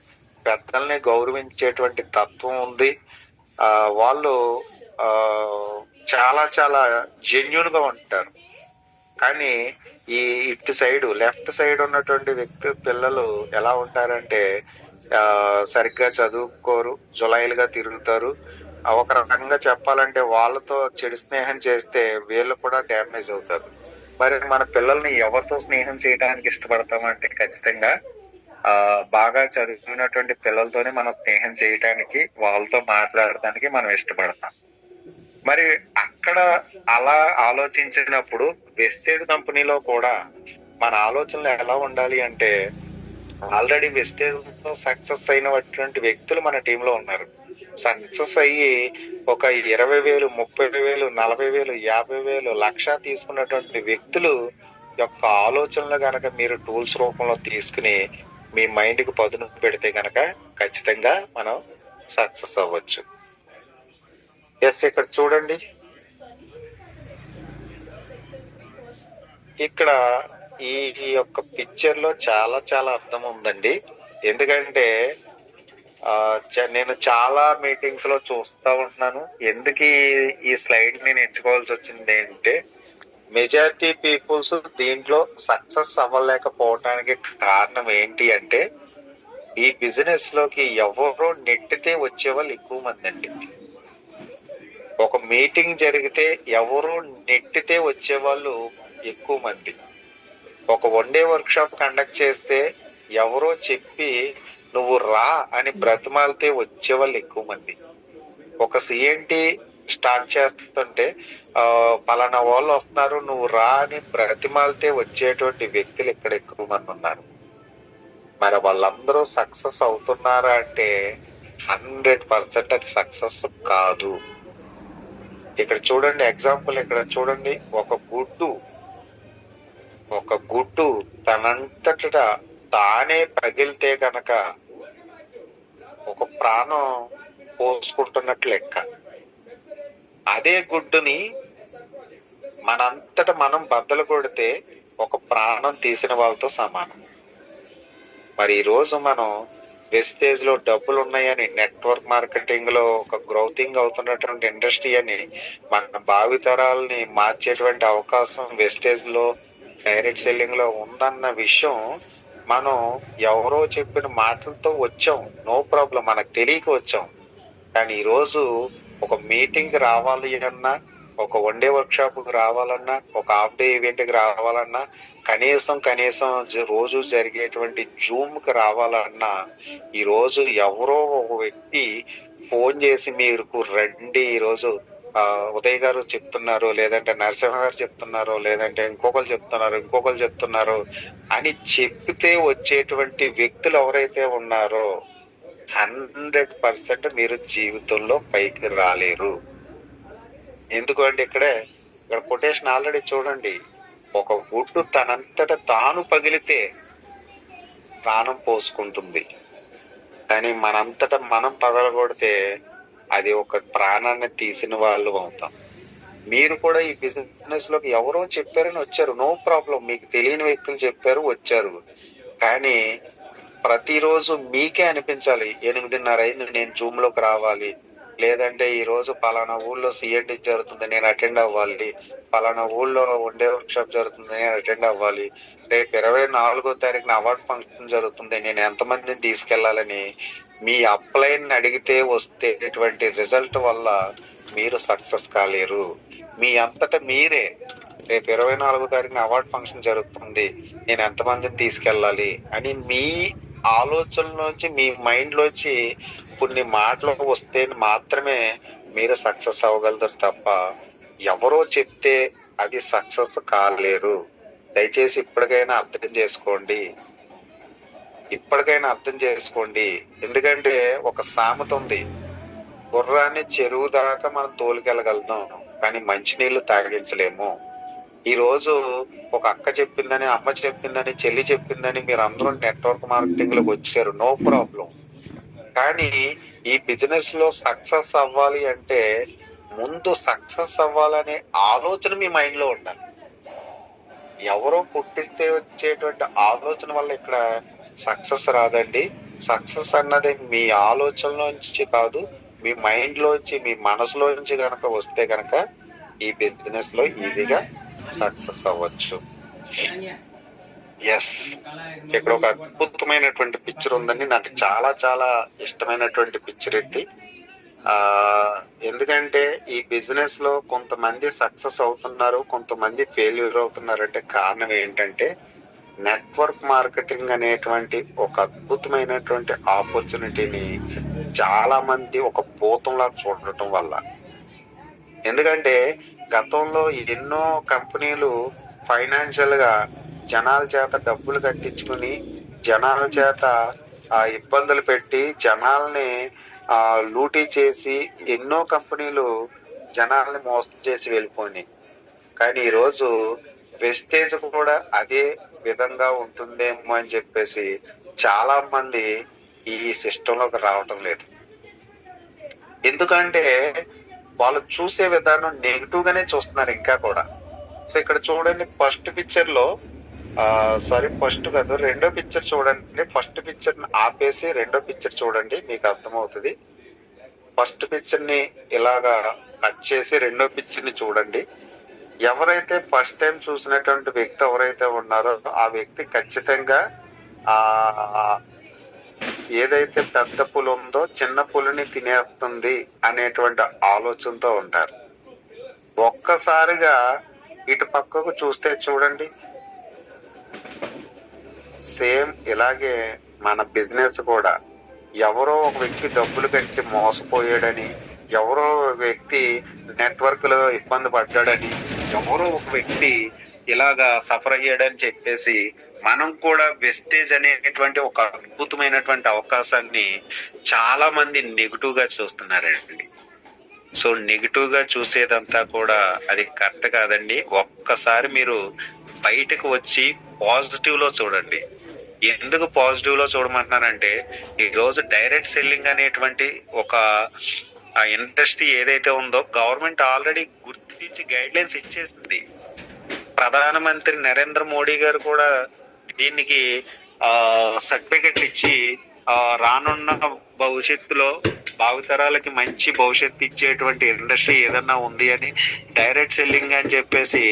పెద్దల్ని గౌరవించేటువంటి తత్వం ఉంది. వాళ్ళు చాలా చాలా జెన్యూన్ గా ఉంటారు. కానీ ఈ ఇటు సైడ్, లెఫ్ట్ సైడ్ ఉన్నటువంటి పిల్లలు ఎలా ఉంటారంటే సరిగ్గా చదువుకోరు, జులైలుగా తిరుగుతారు. ఒక రకంగా చెప్పాలంటే వాళ్ళతో చెడు స్నేహం చేస్తే వీళ్ళు కూడా డ్యామేజ్ అవుతారు. మరి మన పిల్లల్ని ఎవరితో స్నేహం చేయడానికి ఇష్టపడతామంటే ఖచ్చితంగా బాగా చదివినటువంటి పిల్లలతోనే మనం స్నేహం చేయడానికి, వాళ్ళతో మాట్లాడటానికి మనం ఇష్టపడతాం. మరి అక్కడ అలా ఆలోచించినప్పుడు వెస్టేజ్ కంపెనీలో కూడా మన ఆలోచనలు ఎలా ఉండాలి అంటే ఆల్రెడీ వెస్టేజ్ లో సక్సెస్ అయినటువంటి వ్యక్తులు మన టీంలో ఉన్నారు. సక్సెస్ అయ్యి ఒక 20,000, 30,000, 40,000, 50,000, 1,00,000 తీసుకున్నటువంటి వ్యక్తులు యొక్క ఆలోచనలు గనక మీరు టూల్స్ రూపంలో తీసుకుని మీ మైండ్ కి పదును పెడితే గనక ఖచ్చితంగా మనం సక్సెస్ అవ్వచ్చు. ఎస్, ఇక్కడ చూడండి, ఇక్కడ ఈ యొక్క పిక్చర్ లో చాలా చాలా అర్థం ఉందండి. ఎందుకంటే నేను చాలా మీటింగ్స్ లో చూస్తా ఉంటున్నాను. ఎందుకు ఈ స్లైడ్ నేను ఎంచుకోవాల్సి వచ్చింది అంటే మెజారిటీ పీపుల్స్ దీంట్లో సక్సెస్ అవ్వలేకపోవటానికి కారణం ఏంటి అంటే ఈ బిజినెస్ లోకి ఎవరో నెట్టితే వచ్చే వాళ్ళు ఎక్కువ మంది అండి. ఒక మీటింగ్ జరిగితే ఎవరో నెట్టితే వచ్చే వాళ్ళు ఎక్కువ మంది. ఒక 1 డే వర్క్ షాప్ కండక్ట్ చేస్తే ఎవరో చెప్పి నువ్వు రా అని బ్రతిమాలితే వచ్చేవాళ్ళు ఎక్కువ మంది. ఒక సిఎన్టి స్టార్ట్ చేస్తుంటే పలానా వాళ్ళు వస్తున్నారు నువ్వు రా అని బ్రతిమాలితే వచ్చేటువంటి వ్యక్తులు ఇక్కడ ఎక్కువ మంది ఉన్నారు. మరి వాళ్ళందరూ సక్సెస్ అవుతున్నారా అంటే 100% అది సక్సెస్ కాదు. ఇక్కడ చూడండి ఎగ్జాంపుల్, ఇక్కడ చూడండి, ఒక గుడ్డు తనంతట తానే పగిలితే కనుక ఒక ప్రాణం పోసుకుంటున్నట్లు లెక్క. అదే గుడ్డుని మనంతట మనం బద్దలు కొడితే ఒక ప్రాణం తీసిన వాళ్ళతో సమానం. మరి ఈ రోజు మనం వెస్టేజ్ లో డబ్బులు ఉన్నాయని, నెట్వర్క్ మార్కెటింగ్ లో ఒక గ్రోతింగ్ అవుతున్నటువంటి ఇండస్ట్రీ అని, మన భావితరాలని మార్చేటువంటి అవకాశం వెస్టేజ్ లో డైరెక్ట్ సెల్లింగ్ లో ఉందన్న విషయం మనం ఎవరో చెప్పిన మాటలతో వచ్చాం, నో ప్రాబ్లం, మనకు తెలియక వచ్చాం. కానీ ఈ రోజు ఒక మీటింగ్ రావాలి అన్నా, ఒక వన్ డే వర్క్ షాప్ కి రావాలన్నా, ఒక హాఫ్ డే ఈవెంట్ కి రావాలన్నా, కనీసం రోజు జరిగేటువంటి జూమ్ కి రావాలన్నా ఈ రోజు ఎవరో ఒక వ్యక్తి ఫోన్ చేసి మీరు రండి, ఈ రోజు ఉదయ్ గారు చెప్తున్నారు, లేదంటే నరసింహ గారు చెప్తున్నారు, లేదంటే ఇంకొకరు చెప్తున్నారు అని చెప్తే వచ్చేటువంటి వ్యక్తులు ఎవరైతే ఉన్నారో 100% మీరు జీవితంలో పైకి రాలేరు. ఎందుకంటే ఇక్కడ కొటేషన్ ఆల్రెడీ చూడండి, ఒక వుడ్ తనంతట తాను పగిలితే ప్రాణం పోసుకుంటుంది, కానీ మనంతట మనం పగలగొడితే అది ఒక ప్రాణాన్ని తీసిన వాళ్ళు అవుతాం. మీరు కూడా ఈ బిజినెస్ లోకి ఎవరో చెప్పారని వచ్చారు, నో ప్రాబ్లం, మీకు తెలియని వ్యక్తులు చెప్పారు వచ్చారు, కానీ ప్రతిరోజు మీకే అనిపించాలి 8:30 అయింది నేను జూమ్ లోకి రావాలి, లేదంటే ఈ రోజు పలానా ఊళ్ళో సిఎండి జరుగుతుంది నేను అటెండ్ అవ్వాలి, పలానా ఊళ్ళో వన్ డే వర్క్ షాప్ జరుగుతుంది నేను అటెండ్ అవ్వాలి, రేపు 24వ తారీఖున అవార్డ్ ఫంక్షన్ జరుగుతుంది నేను ఎంతమందిని తీసుకెళ్లాలని మీ అప్లైన్ అడిగితే వస్తేటువంటి రిజల్ట్ వల్ల మీరు సక్సెస్ కాలేరు. మీ అంతటా మీరే రేపు 24వ తారీఖున అవార్డ్ ఫంక్షన్ జరుగుతుంది నేను ఎంతమందిని తీసుకెళ్ళాలి అని మీ ఆలోచనలోంచి, మీ మైండ్ లోంచి కొన్ని మాటలు వస్తే మాత్రమే మీరు సక్సెస్ అవ్వగలుగుతారు తప్ప ఎవరో చెప్తే అది సక్సెస్ కాలేరు. దయచేసి ఇప్పటికైనా అర్థం చేసుకోండి. ఎందుకంటే ఒక సామెత ఉంది, గుర్రాన్ని చెరువు దాకా మనం తోలుకెళ్ళగలుగుతాం కానీ మంచినీళ్లు తాగించలేము. ఈ రోజు ఒక అక్క చెప్పిందని, అమ్మ చెప్పిందని, చెల్లి చెప్పిందని మీరు అందరూ నెట్వర్క్ మార్కెటింగ్ లోకి వచ్చారు, నో ప్రాబ్లం. కానీ ఈ బిజినెస్ లో సక్సెస్ అవ్వాలి అంటే ముందు సక్సెస్ అవ్వాలనే ఆలోచన మీ మైండ్ లో ఉండాలి. ఎవరో పుట్టిస్తే వచ్చేటువంటి ఆలోచన వల్ల ఇక్కడ సక్సెస్ రాదండి. సక్సెస్ అన్నది మీ ఆలోచనలోంచి కాదు, మీ మైండ్ లోంచి, మీ మనసులోంచి గనక వస్తే గనక ఈ బిజినెస్ లో ఈజీగా సక్సెస్ అవ్వచ్చు. ఎస్, ఇక్కడ ఒక అద్భుతమైనటువంటి పిక్చర్ ఉందండి, నాకు చాలా చాలా ఇష్టమైనటువంటి పిక్చర్ ఇది. ఎందుకంటే ఈ బిజినెస్ లో కొంతమంది సక్సెస్ అవుతున్నారు, కొంతమంది ఫెయిల్యూర్ అవుతున్నారు అంటే కారణం ఏంటంటే నెట్వర్క్ మార్కెటింగ్ అనేటువంటి ఒక అద్భుతమైనటువంటి ఆపర్చునిటీని చాలా మంది ఒక భూతంలా చూడటం వల్ల. ఎందుకంటే గతంలో ఎన్నో కంపెనీలు ఫైనాన్షియల్ గా జనాల చేత డబ్బులు కట్టించుకుని, జనాల చేత ఇబ్బందులు పెట్టి, జనాల్ని లూటీ చేసి ఎన్నో కంపెనీలు జనాల్ని మోసం చేసి వెళ్ళిపోయినాయి. కానీ ఈరోజు వెస్టేజ్ కూడా అదే విధంగా ఉంటుందేమో అని చెప్పేసి చాలా మంది ఈ సిస్టమ్ లోకి రావటం లేదు. ఎందుకంటే వాళ్ళు చూసే విధానం నెగిటివ్ గానే చూస్తున్నారు ఇంకా కూడా. సో ఇక్కడ చూడండి, ఫస్ట్ పిక్చర్ లో ఫస్ట్ కాదు, రెండో పిక్చర్ చూడండి. ఫస్ట్ పిక్చర్ ఆపేసి రెండో పిక్చర్ చూడండి, మీకు అర్థమవుతుంది. ఫస్ట్ పిక్చర్ ని ఇలాగా కట్ చేసి రెండో పిక్చర్ ని చూడండి. ఎవరైతే ఫస్ట్ టైం చూసినటువంటి వ్యక్తి ఎవరైతే ఉన్నారో ఆ వ్యక్తి ఖచ్చితంగా ఏదైతే పెద్ద పులి ఉందో చిన్న పులిని తినేస్తుంది అనేటువంటి ఆలోచనతో ఉంటారు. ఒక్కసారిగా ఇటు పక్కకు చూస్తే చూడండి, సేమ్ ఇలాగే మన బిజినెస్ కూడా ఎవరో ఒక వ్యక్తి డబ్బులు కట్టి మోసపోయాడని, ఎవరో ఒక వ్యక్తి నెట్వర్క్ లో ఇబ్బంది పడ్డాడని, ఎవరో ఒక వ్యక్తి ఇలాగా సఫర్ అయ్యాడని చెప్పేసి మనం కూడా వెస్టేజ్ అనేటువంటి ఒక అద్భుతమైనటువంటి అవకాశాన్ని చాలా మంది నెగిటివ్ గా చూస్తున్నారండి. సో నెగిటివ్ గా చూసేదంతా కూడా అది కరెక్ట్ కాదండి. ఒక్కసారి మీరు బయటకు వచ్చి పాజిటివ్ లో చూడండి. ఎందుకు పాజిటివ్ లో చూడమంటున్నానంటే ఈ రోజు డైరెక్ట్ సెల్లింగ్ అనేటువంటి ఒక ఇండస్ట్రీ ఏదైతే ఉందో గవర్నమెంట్ ఆల్రెడీ గుర్తించి గైడ్ లైన్స్ ఇచ్చేసింది. ప్రధానమంత్రి నరేంద్ర మోడీ గారు కూడా దీనికి సర్టిఫికెట్లు ఇచ్చి రానున్న భవిష్యత్తులో భావితరాలకి మంచి భవిష్యత్తు ఇచ్చేటువంటి ఇండస్ట్రీ ఏదన్నా ఉంది అని డైరెక్ట్ సెల్లింగ్ అని చెప్పేసి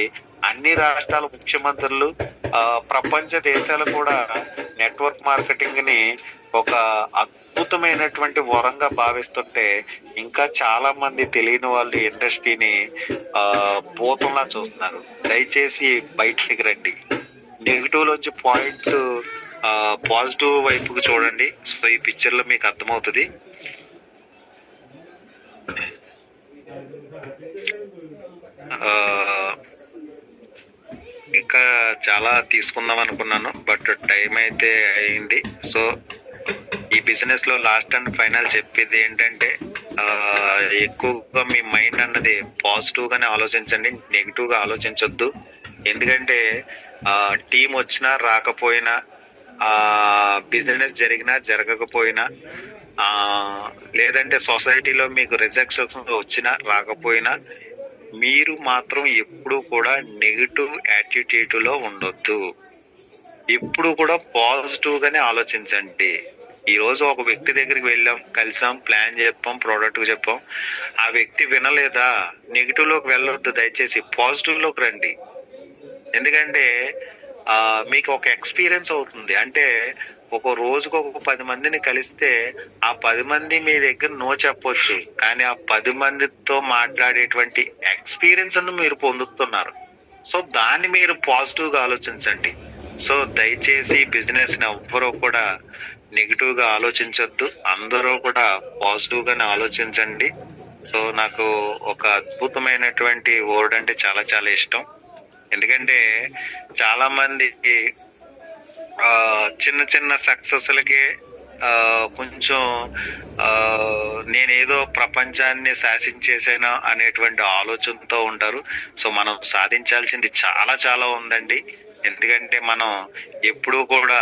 అన్ని రాష్ట్రాల ముఖ్యమంత్రులు ప్రపంచ దేశాలు కూడా నెట్వర్క్ మార్కెటింగ్ ని ఒక అద్భుతమైనటువంటి వరంగా భావిస్తుంటే ఇంకా చాలా మంది తెలియని వాళ్ళు ఇండస్ట్రీని భూతంలా చూస్తున్నారు. దయచేసి బయటికి రండి. నెగిటివ్ లోంచి పాయింట్ పాజిటివ్ వైపుకి చూడండి. సో ఈ పిక్చర్ లో మీకు అర్థమవుతుంది. ఇంకా చాలా తీసుకుందాం అనుకున్నాను, బట్ టైం అయితే అయింది. సో ఈ బిజినెస్ లో లాస్ట్ అండ్ ఫైనల్ చెప్పేది ఏంటంటే, ఎక్కువగా మీ మైండ్ అన్నది పాజిటివ్ గానే ఆలోచించండి, నెగిటివ్ గా ఆలోచించొద్దు. ఎందుకంటే టీం వచ్చినా రాకపోయినా, బిజినెస్ జరిగినా జరగకపోయినా, లేదంటే సొసైటీలో మీకు రిజెక్షన్స్ వచ్చినా రాకపోయినా, మీరు మాత్రం ఎప్పుడు కూడా నెగిటివ్ యాటిట్యూడ్ లో ఉండొద్దు. ఎప్పుడు కూడా పాజిటివ్ గానే ఆలోచించండి. ఈ రోజు ఒక వ్యక్తి దగ్గరికి వెళ్ళాం, కలిసాం, ప్లాన్ చెప్పాం, ప్రోడక్ట్ చెప్పాం, ఆ వ్యక్తి వినలేదా, నెగిటివ్ లోకి వెళ్ళొద్దు. దయచేసి పాజిటివ్ లోకి రండి. ఎందుకంటే మీకు ఒక ఎక్స్పీరియన్స్ అవుతుంది. అంటే ఒక రోజుకు ఒక 10 మందిని కలిస్తే ఆ 10 మంది మీ దగ్గర నో చెప్పొచ్చు, కానీ ఆ 10 మందితో మాట్లాడేటువంటి ఎక్స్పీరియన్స్ మీరు పొందుతున్నారు. సో దాన్ని మీరు పాజిటివ్ గా ఆలోచించండి. సో దయచేసి బిజినెస్ ని ఎవ్వరూ కూడా నెగిటివ్ గా ఆలోచించొద్దు, అందరూ కూడా పాజిటివ్ గానే ఆలోచించండి. సో నాకు ఒక అద్భుతమైనటువంటి వర్డ్ అంటే చాలా చాలా ఇష్టం. ఎందుకంటే చాలా మంది చిన్న చిన్న సక్సెస్లకి కొంచెం నేనేదో ప్రపంచాన్ని శాసించేసాను అనేటువంటి ఆలోచనతో ఉంటారు. సో మనం సాధించాల్సింది చాలా చాలా ఉందండి. ఎందుకంటే మనం ఎప్పుడూ కూడా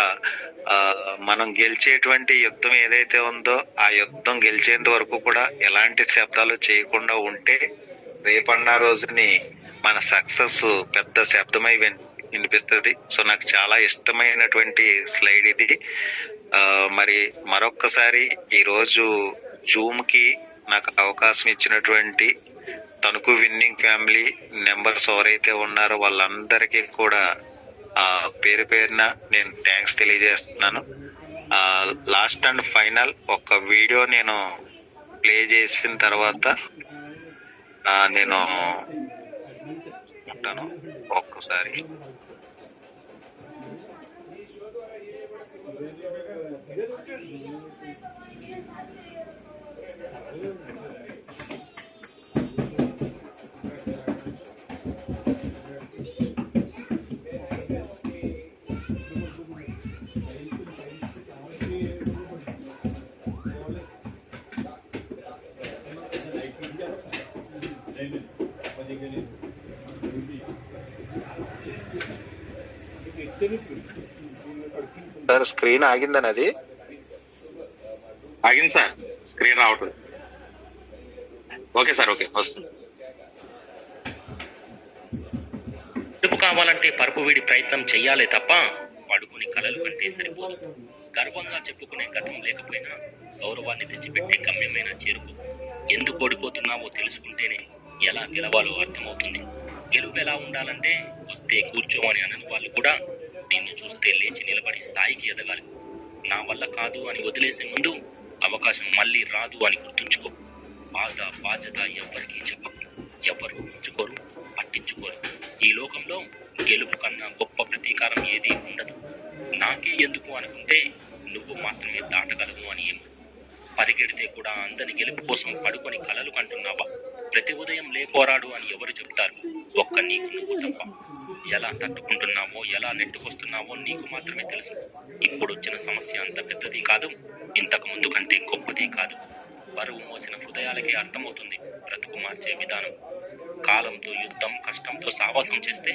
మనం గెలిచేటువంటి యుద్ధం ఏదైతే ఉందో ఆ యుద్ధం గెలిచేంత వరకు కూడా ఎలాంటి శబ్దాలు చేయకుండా ఉంటే రేపన్న రోజుని మన సక్సెస్ పెద్ద శబ్దమై వినిపిస్తుంది. సో నాకు చాలా ఇష్టమైనటువంటి స్లైడ్ ఇది. మరి మరొక్కసారి ఈరోజు జూమ్ కి నాకు అవకాశం ఇచ్చినటువంటి తణుకు విన్నింగ్ ఫ్యామిలీ మెంబర్స్ ఎవరైతే ఉన్నారో వాళ్ళందరికీ కూడా పేరు పేరున నేను థ్యాంక్స్ తెలియజేస్తున్నాను. లాస్ట్ అండ్ ఫైనల్ ఒక వీడియో నేను ప్లే చేసిన తర్వాత నేను ఉంటాను. ఒక్కసారి సార్ స్క్రీన్ ఆగిందని అది ఆగింది సార్, స్క్రీన్ రావట్లేదు. ఓకే సార్, ఓకే వస్తుంది. గెలుపు కావాలంటే పరుపు వీడి ప్రయత్నం చెయ్యాలే తప్ప పడుకుని కలలు కంటే సరిపోదు. గర్వంగా చెప్పుకునే గతం లేకపోయినా గౌరవాన్ని తెచ్చిపెట్టే గమ్యమైన చేరుకు. ఎందుకు ఓడిపోతున్నావో తెలుసుకుంటేనే ఎలా గెలవాలో అర్థమవుతుంది. గెలుపు ఎలా ఉండాలంటే వస్తే కూర్చోమని అనని వాళ్ళు కూడా నిన్ను చూస్తే లేచి నిలబడి స్థాయికి ఎదగాలి. నా వల్ల కాదు అని వదిలేసే ముందు అవకాశం మళ్ళీ రాదు అని గుర్తుంచుకో. బాధ్యత ఎవ్వరికీ చెప్పకు, ఎవరు ఉంచుకోరు, పట్టించుకోరు. ఈ లోకంలో గెలుపు కన్నా గొప్ప ప్రతీకారం ఏదీ ఉండదు. నాకే ఎందుకు అనుకుంటే నువ్వు మాత్రమే దాటగలవు అని ఏమో. పరిగెడితే కూడా అందని గెలుపు కోసం పడుకొని కలలు కంటున్నావా? ప్రతి ఉదయం లేపోరాడు అని ఎవరు చెప్తారు? ఒక్క నీకు నువ్వు తప్ప. ఎలా తట్టుకుంటున్నావో, ఎలా నెట్టుకొస్తున్నావో నీకు మాత్రమే తెలుసు. ఇప్పుడు వచ్చిన సమస్య అంత పెద్దది కాదు, ఇంతకు ముందు కంటే గొప్పది కాదు. బరువు మోసిన హృదయాలకే అర్థమవుతుంది బ్రతుకు మార్చే విధానం. కాలంతో యుద్ధం, కష్టంతో సావాసం చేస్తే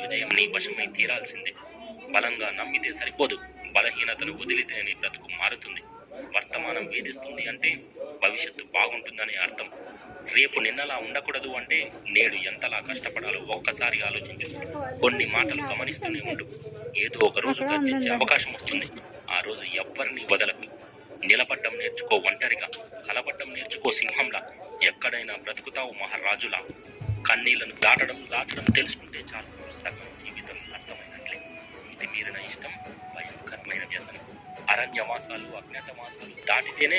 విజయం నీ వశమై తీరాల్సిందే. బలంగా నమ్మితే సరిపోదు, బలహీనతను వదిలితేనే బ్రతుకు మారుతుంది. వర్తమానం వేధిస్తుంది అంటే భవిష్యత్తు బాగుంటుందనే అర్థం. రేపు నిన్నలా ఉండకూడదు అంటే నేడు ఎంతలా కష్టపడాలో ఒక్కసారి ఆలోచించు. కొన్ని మాటలు గమనిస్తూనే ఉండు. ఏదో ఒక రోజు గర్జించే అవకాశం వస్తుంది. ఆ రోజు ఎవ్వరిని వదలకు. నిలబడ్డం నేర్చుకో ఒంటరిగా, కలబడ్డం నేర్చుకో సింహంలా. ఎక్కడైనా బ్రతుకుతావు మహారాజులా. కన్నీళ్లను దాచడం తెలుసుకుంటే చాలు, సగం జీవితం అర్థమైనట్లే. ఇది మీరిన ఇష్టం భయంకరమైన వ్యసనం. అరణ్యవాసం అజ్ఞాతవాసాలు అజ్ఞాతవాసాలు దాటితేనే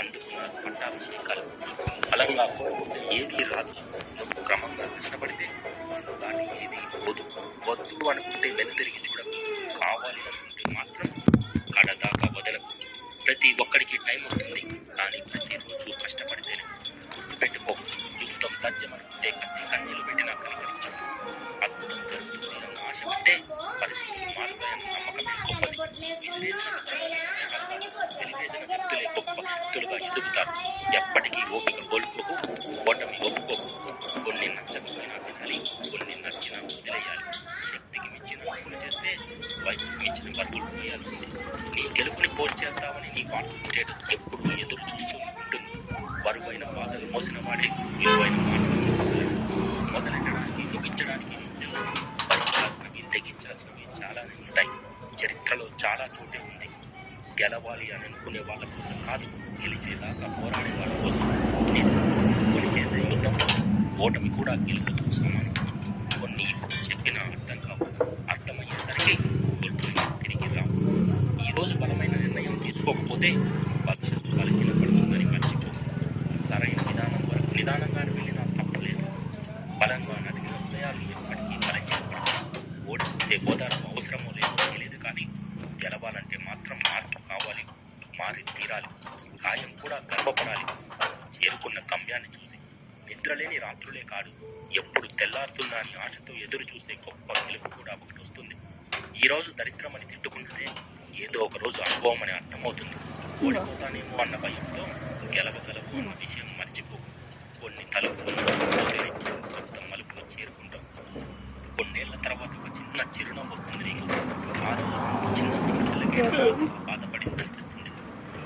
అందుకున్న పట్టాభిషేకాలు. బలంగా కోరుకుంటే ఏది రాదు. నువ్వు క్రమంగా కష్టపడితే దాన్ని ఏది వద్దు వద్దు అనుకుంటే వెనుతిరిగి చూడకు. కావాలి అనుకుంటే మాత్రం కడదాకా వదలకు. ప్రతి ఒక్కడికి టైం వస్తుంది, కానీ ప్రతిరోజు కష్టపడితేనే. పెట్టుకో. యుద్ధం తజ్జమనుకుంటే కత్తి కన్నీళ్లు పెట్టినా కనికరించు. అద్భుతం జరుగుతుంది అన్న ఆశ ఉంటే పరిస్థితులు మారుతాయన్న నమ్మకమే గొప్పది. వెలివేసిన వ్యక్తులే గొప్ప వ్యక్తులుగా ఎదుగుతారు. ఎప్పటికీ ఓపిక కోల్పోకు, ఓటమి ఒప్పుకోకు. కొన్ని నచ్చకపోయినా వినాలి, కొన్ని నచ్చినా వదిలేయాలి. శక్తికి మించిన అప్పులు చేస్తే వయసుకు మించిన బరువులు పోయాల్సింది. నీ గెలుపుని పోటీ చేస్తామని నీ వాట్సాప్ స్టేటస్ ఎప్పుడూ ఎదురు చూస్తూ ఉంటుంది. బరువైన బాధలు మోసిన వాడే విలువైన మాటలు మొదలెట్టడానికి ముగించడానికి భరించాల్సినవి తెగించాల్సినవి చాలానే ఉంటాయి. చరిత్రలో చాలా చోటే ఉంది. గెలవాలి అని అనుకునే వాళ్ళ కోసం కాదు, గెలిచేదాకా పోరాడే వాళ్ళ కోసం. నేను కొన్ని చేసే యుద్ధంలో ఓటమి కూడా గెలుపుతూ సమానం. కొన్ని ఇప్పుడు చెప్పినా అర్థం కావు, అర్థమయ్యేసరికి కోల్పోయి తిరిగి రావు. ఈరోజు బలమైన నిర్ణయం తీసుకోకపోతే భవిష్యత్తు బలహీన పడుతుందని మర్చిపో. సరైన విధానం వరకు నిదానంగానే వెళ్ళినా తప్పలేదు. బలంగా నడిగిన హృదయాలు ఎప్పటికీ బలహీనపడతాయి. ఓడిపోతే ఓదారం అవసరమో లేదో తెలియదు, కానీ గెలవాలంటే మాత్రం మార్పు కావాలి, మారి తీరాలి. గాయం కూడా గర్వపడాలి. చేరుకున్న గమ్యాన్ని చూసి నిద్రలేని రాత్రులే కాదు, ఎప్పుడు తెల్లారుతుందా అని ఆశతో ఎదురు చూసే గొప్ప గెలుపు కూడా ఒకటి వస్తుంది. ఈరోజు దరిద్రమని తిట్టుకున్నదే ఏదో ఒక రోజు అనుభవం అని అర్థమవుతుంది. ఓడిపోతానేమో అన్న భయంతో గెలవగలవు అన్న విషయం మర్చిపో. కొన్ని తలుపులు కొత్త మలుపులు చేరుకుంటాం. కొన్నేళ్ల తర్వాత ఒక చిన్న చిరునవ్వు వస్తుంది నీకు. ఆ రోజు చిన్న సమస్యలకే బాధపడి అనిపిస్తుంది.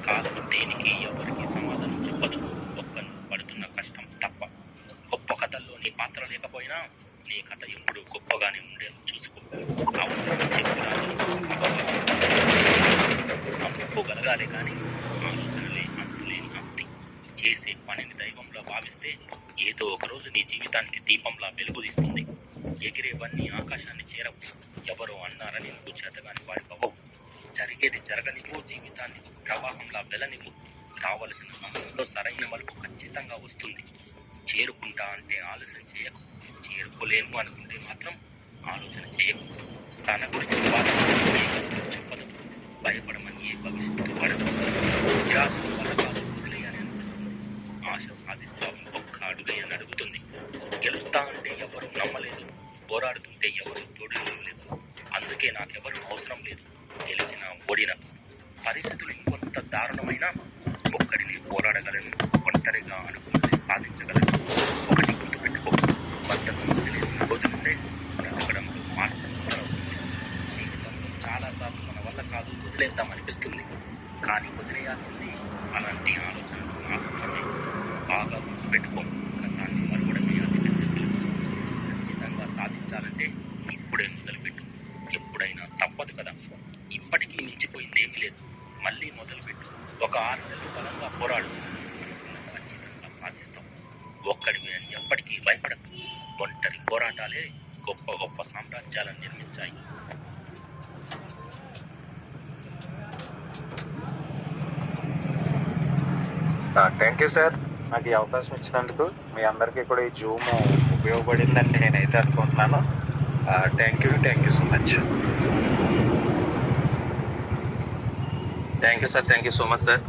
కాలం దేనికి ఎవరికి సమాధానం చెప్పదు. ఒక్కను పడుతున్న కష్టం తప్ప. గొప్ప కథల్లో నీ పాత్ర లేకపోయినా నీ కథ ఎప్పుడు గొప్పగానే ఉండేది చూసుకో. అవసరం చెప్పి అమ్ముకోగలగాలి, కానీ ఆలోచనలే అంతులేని ఆస్తి. చేసే పనిని దైవంలో భావిస్తే ఏదో ఒకరోజు నీ జీవితానికి దీపంలా వెలుగుదిస్తుంది. ఎగిరేవన్నీ ఆకాశాన్ని చేరవు. ఎవరో అన్నారని నువ్వు చేతగాని వాడిపోవు. జరిగేది జరగనివ్వు, జీవితాన్ని ప్రవాహంలా వెలనివ్వు. రావలసిన సమయంలో సరైన మలుపు ఖచ్చితంగా వస్తుంది. చేరుకుంటా అంటే ఆలస్యం చేయకు. చేరుకోలేము అనుకుంటే మాత్రం ఆలోచన చేయకు. తన గురించి చెప్పదు. భయపడమని ఏ భవిష్యత్తు పడదు. నిరాశను వల్ల కాదు, వదిలేయని అనిపిస్తుంది. ఆశ సాధిస్తామని ఒక్క అడుగయ్యని అడుగుతుంది. గెలుస్తా అంటే ఎవరు నమ్మలేదు, పోరాడుతుంటే ఎవరు తోడులేదు. అందుకే నాకెవరు అవసరం లేదు. గెలిచిన ఓడిన పరిస్థితులు ఇంకొంత దారుణమైనా ఒక్కడిని పోరాడగలను, ఒంటరిగా అనుకున్నది సాధించగలను. ఒకటి గుర్తుపెట్టుకో, బద్దకం వదిలేసిన రోజు నుండే బ్రతకడంలో మార్పు మొదలవుతుంది. జీవితంలో చాలాసార్లు మన వల్ల కాదు, వదిలేద్దామనిపిస్తుంది. కానీ వదిలేయాల్సింది అలాంటి ఆలోచనలు మాత్రమే. బాగా గుర్తుపెట్టుకో, గతాన్ని మరవడమే అతి పెద్ద గెలుపు. ఖచ్చితంగా సాధించాలంటే ఇప్పుడే మొదలుపెట్టు. ఎప్పుడైనా తప్పదు కదా. ఇప్పటికీ మించిపోయిందేమీ లేదు. మళ్ళీ మొదలుపెట్టు. ఒక 6 నెలలు బలంగా పోరాడు. ఖచ్చితంగా సాధిస్తాం. ఒక్కడివి అని ఎప్పటికీ భయపడకు. ఒంటరి పోరాటాలే గొప్ప గొప్ప సామ్రాజ్యాలను నిర్మించాయి. థ్యాంక్ యూ సార్, నాకు ఈ అవకాశం ఇచ్చినందుకు. మీ అందరికీ కూడా ఈ జూమ్ ఉపయోగపడిందని నేనైతే అనుకుంటున్నాను. Thank you so much. Thank you sir, thank you so much sir.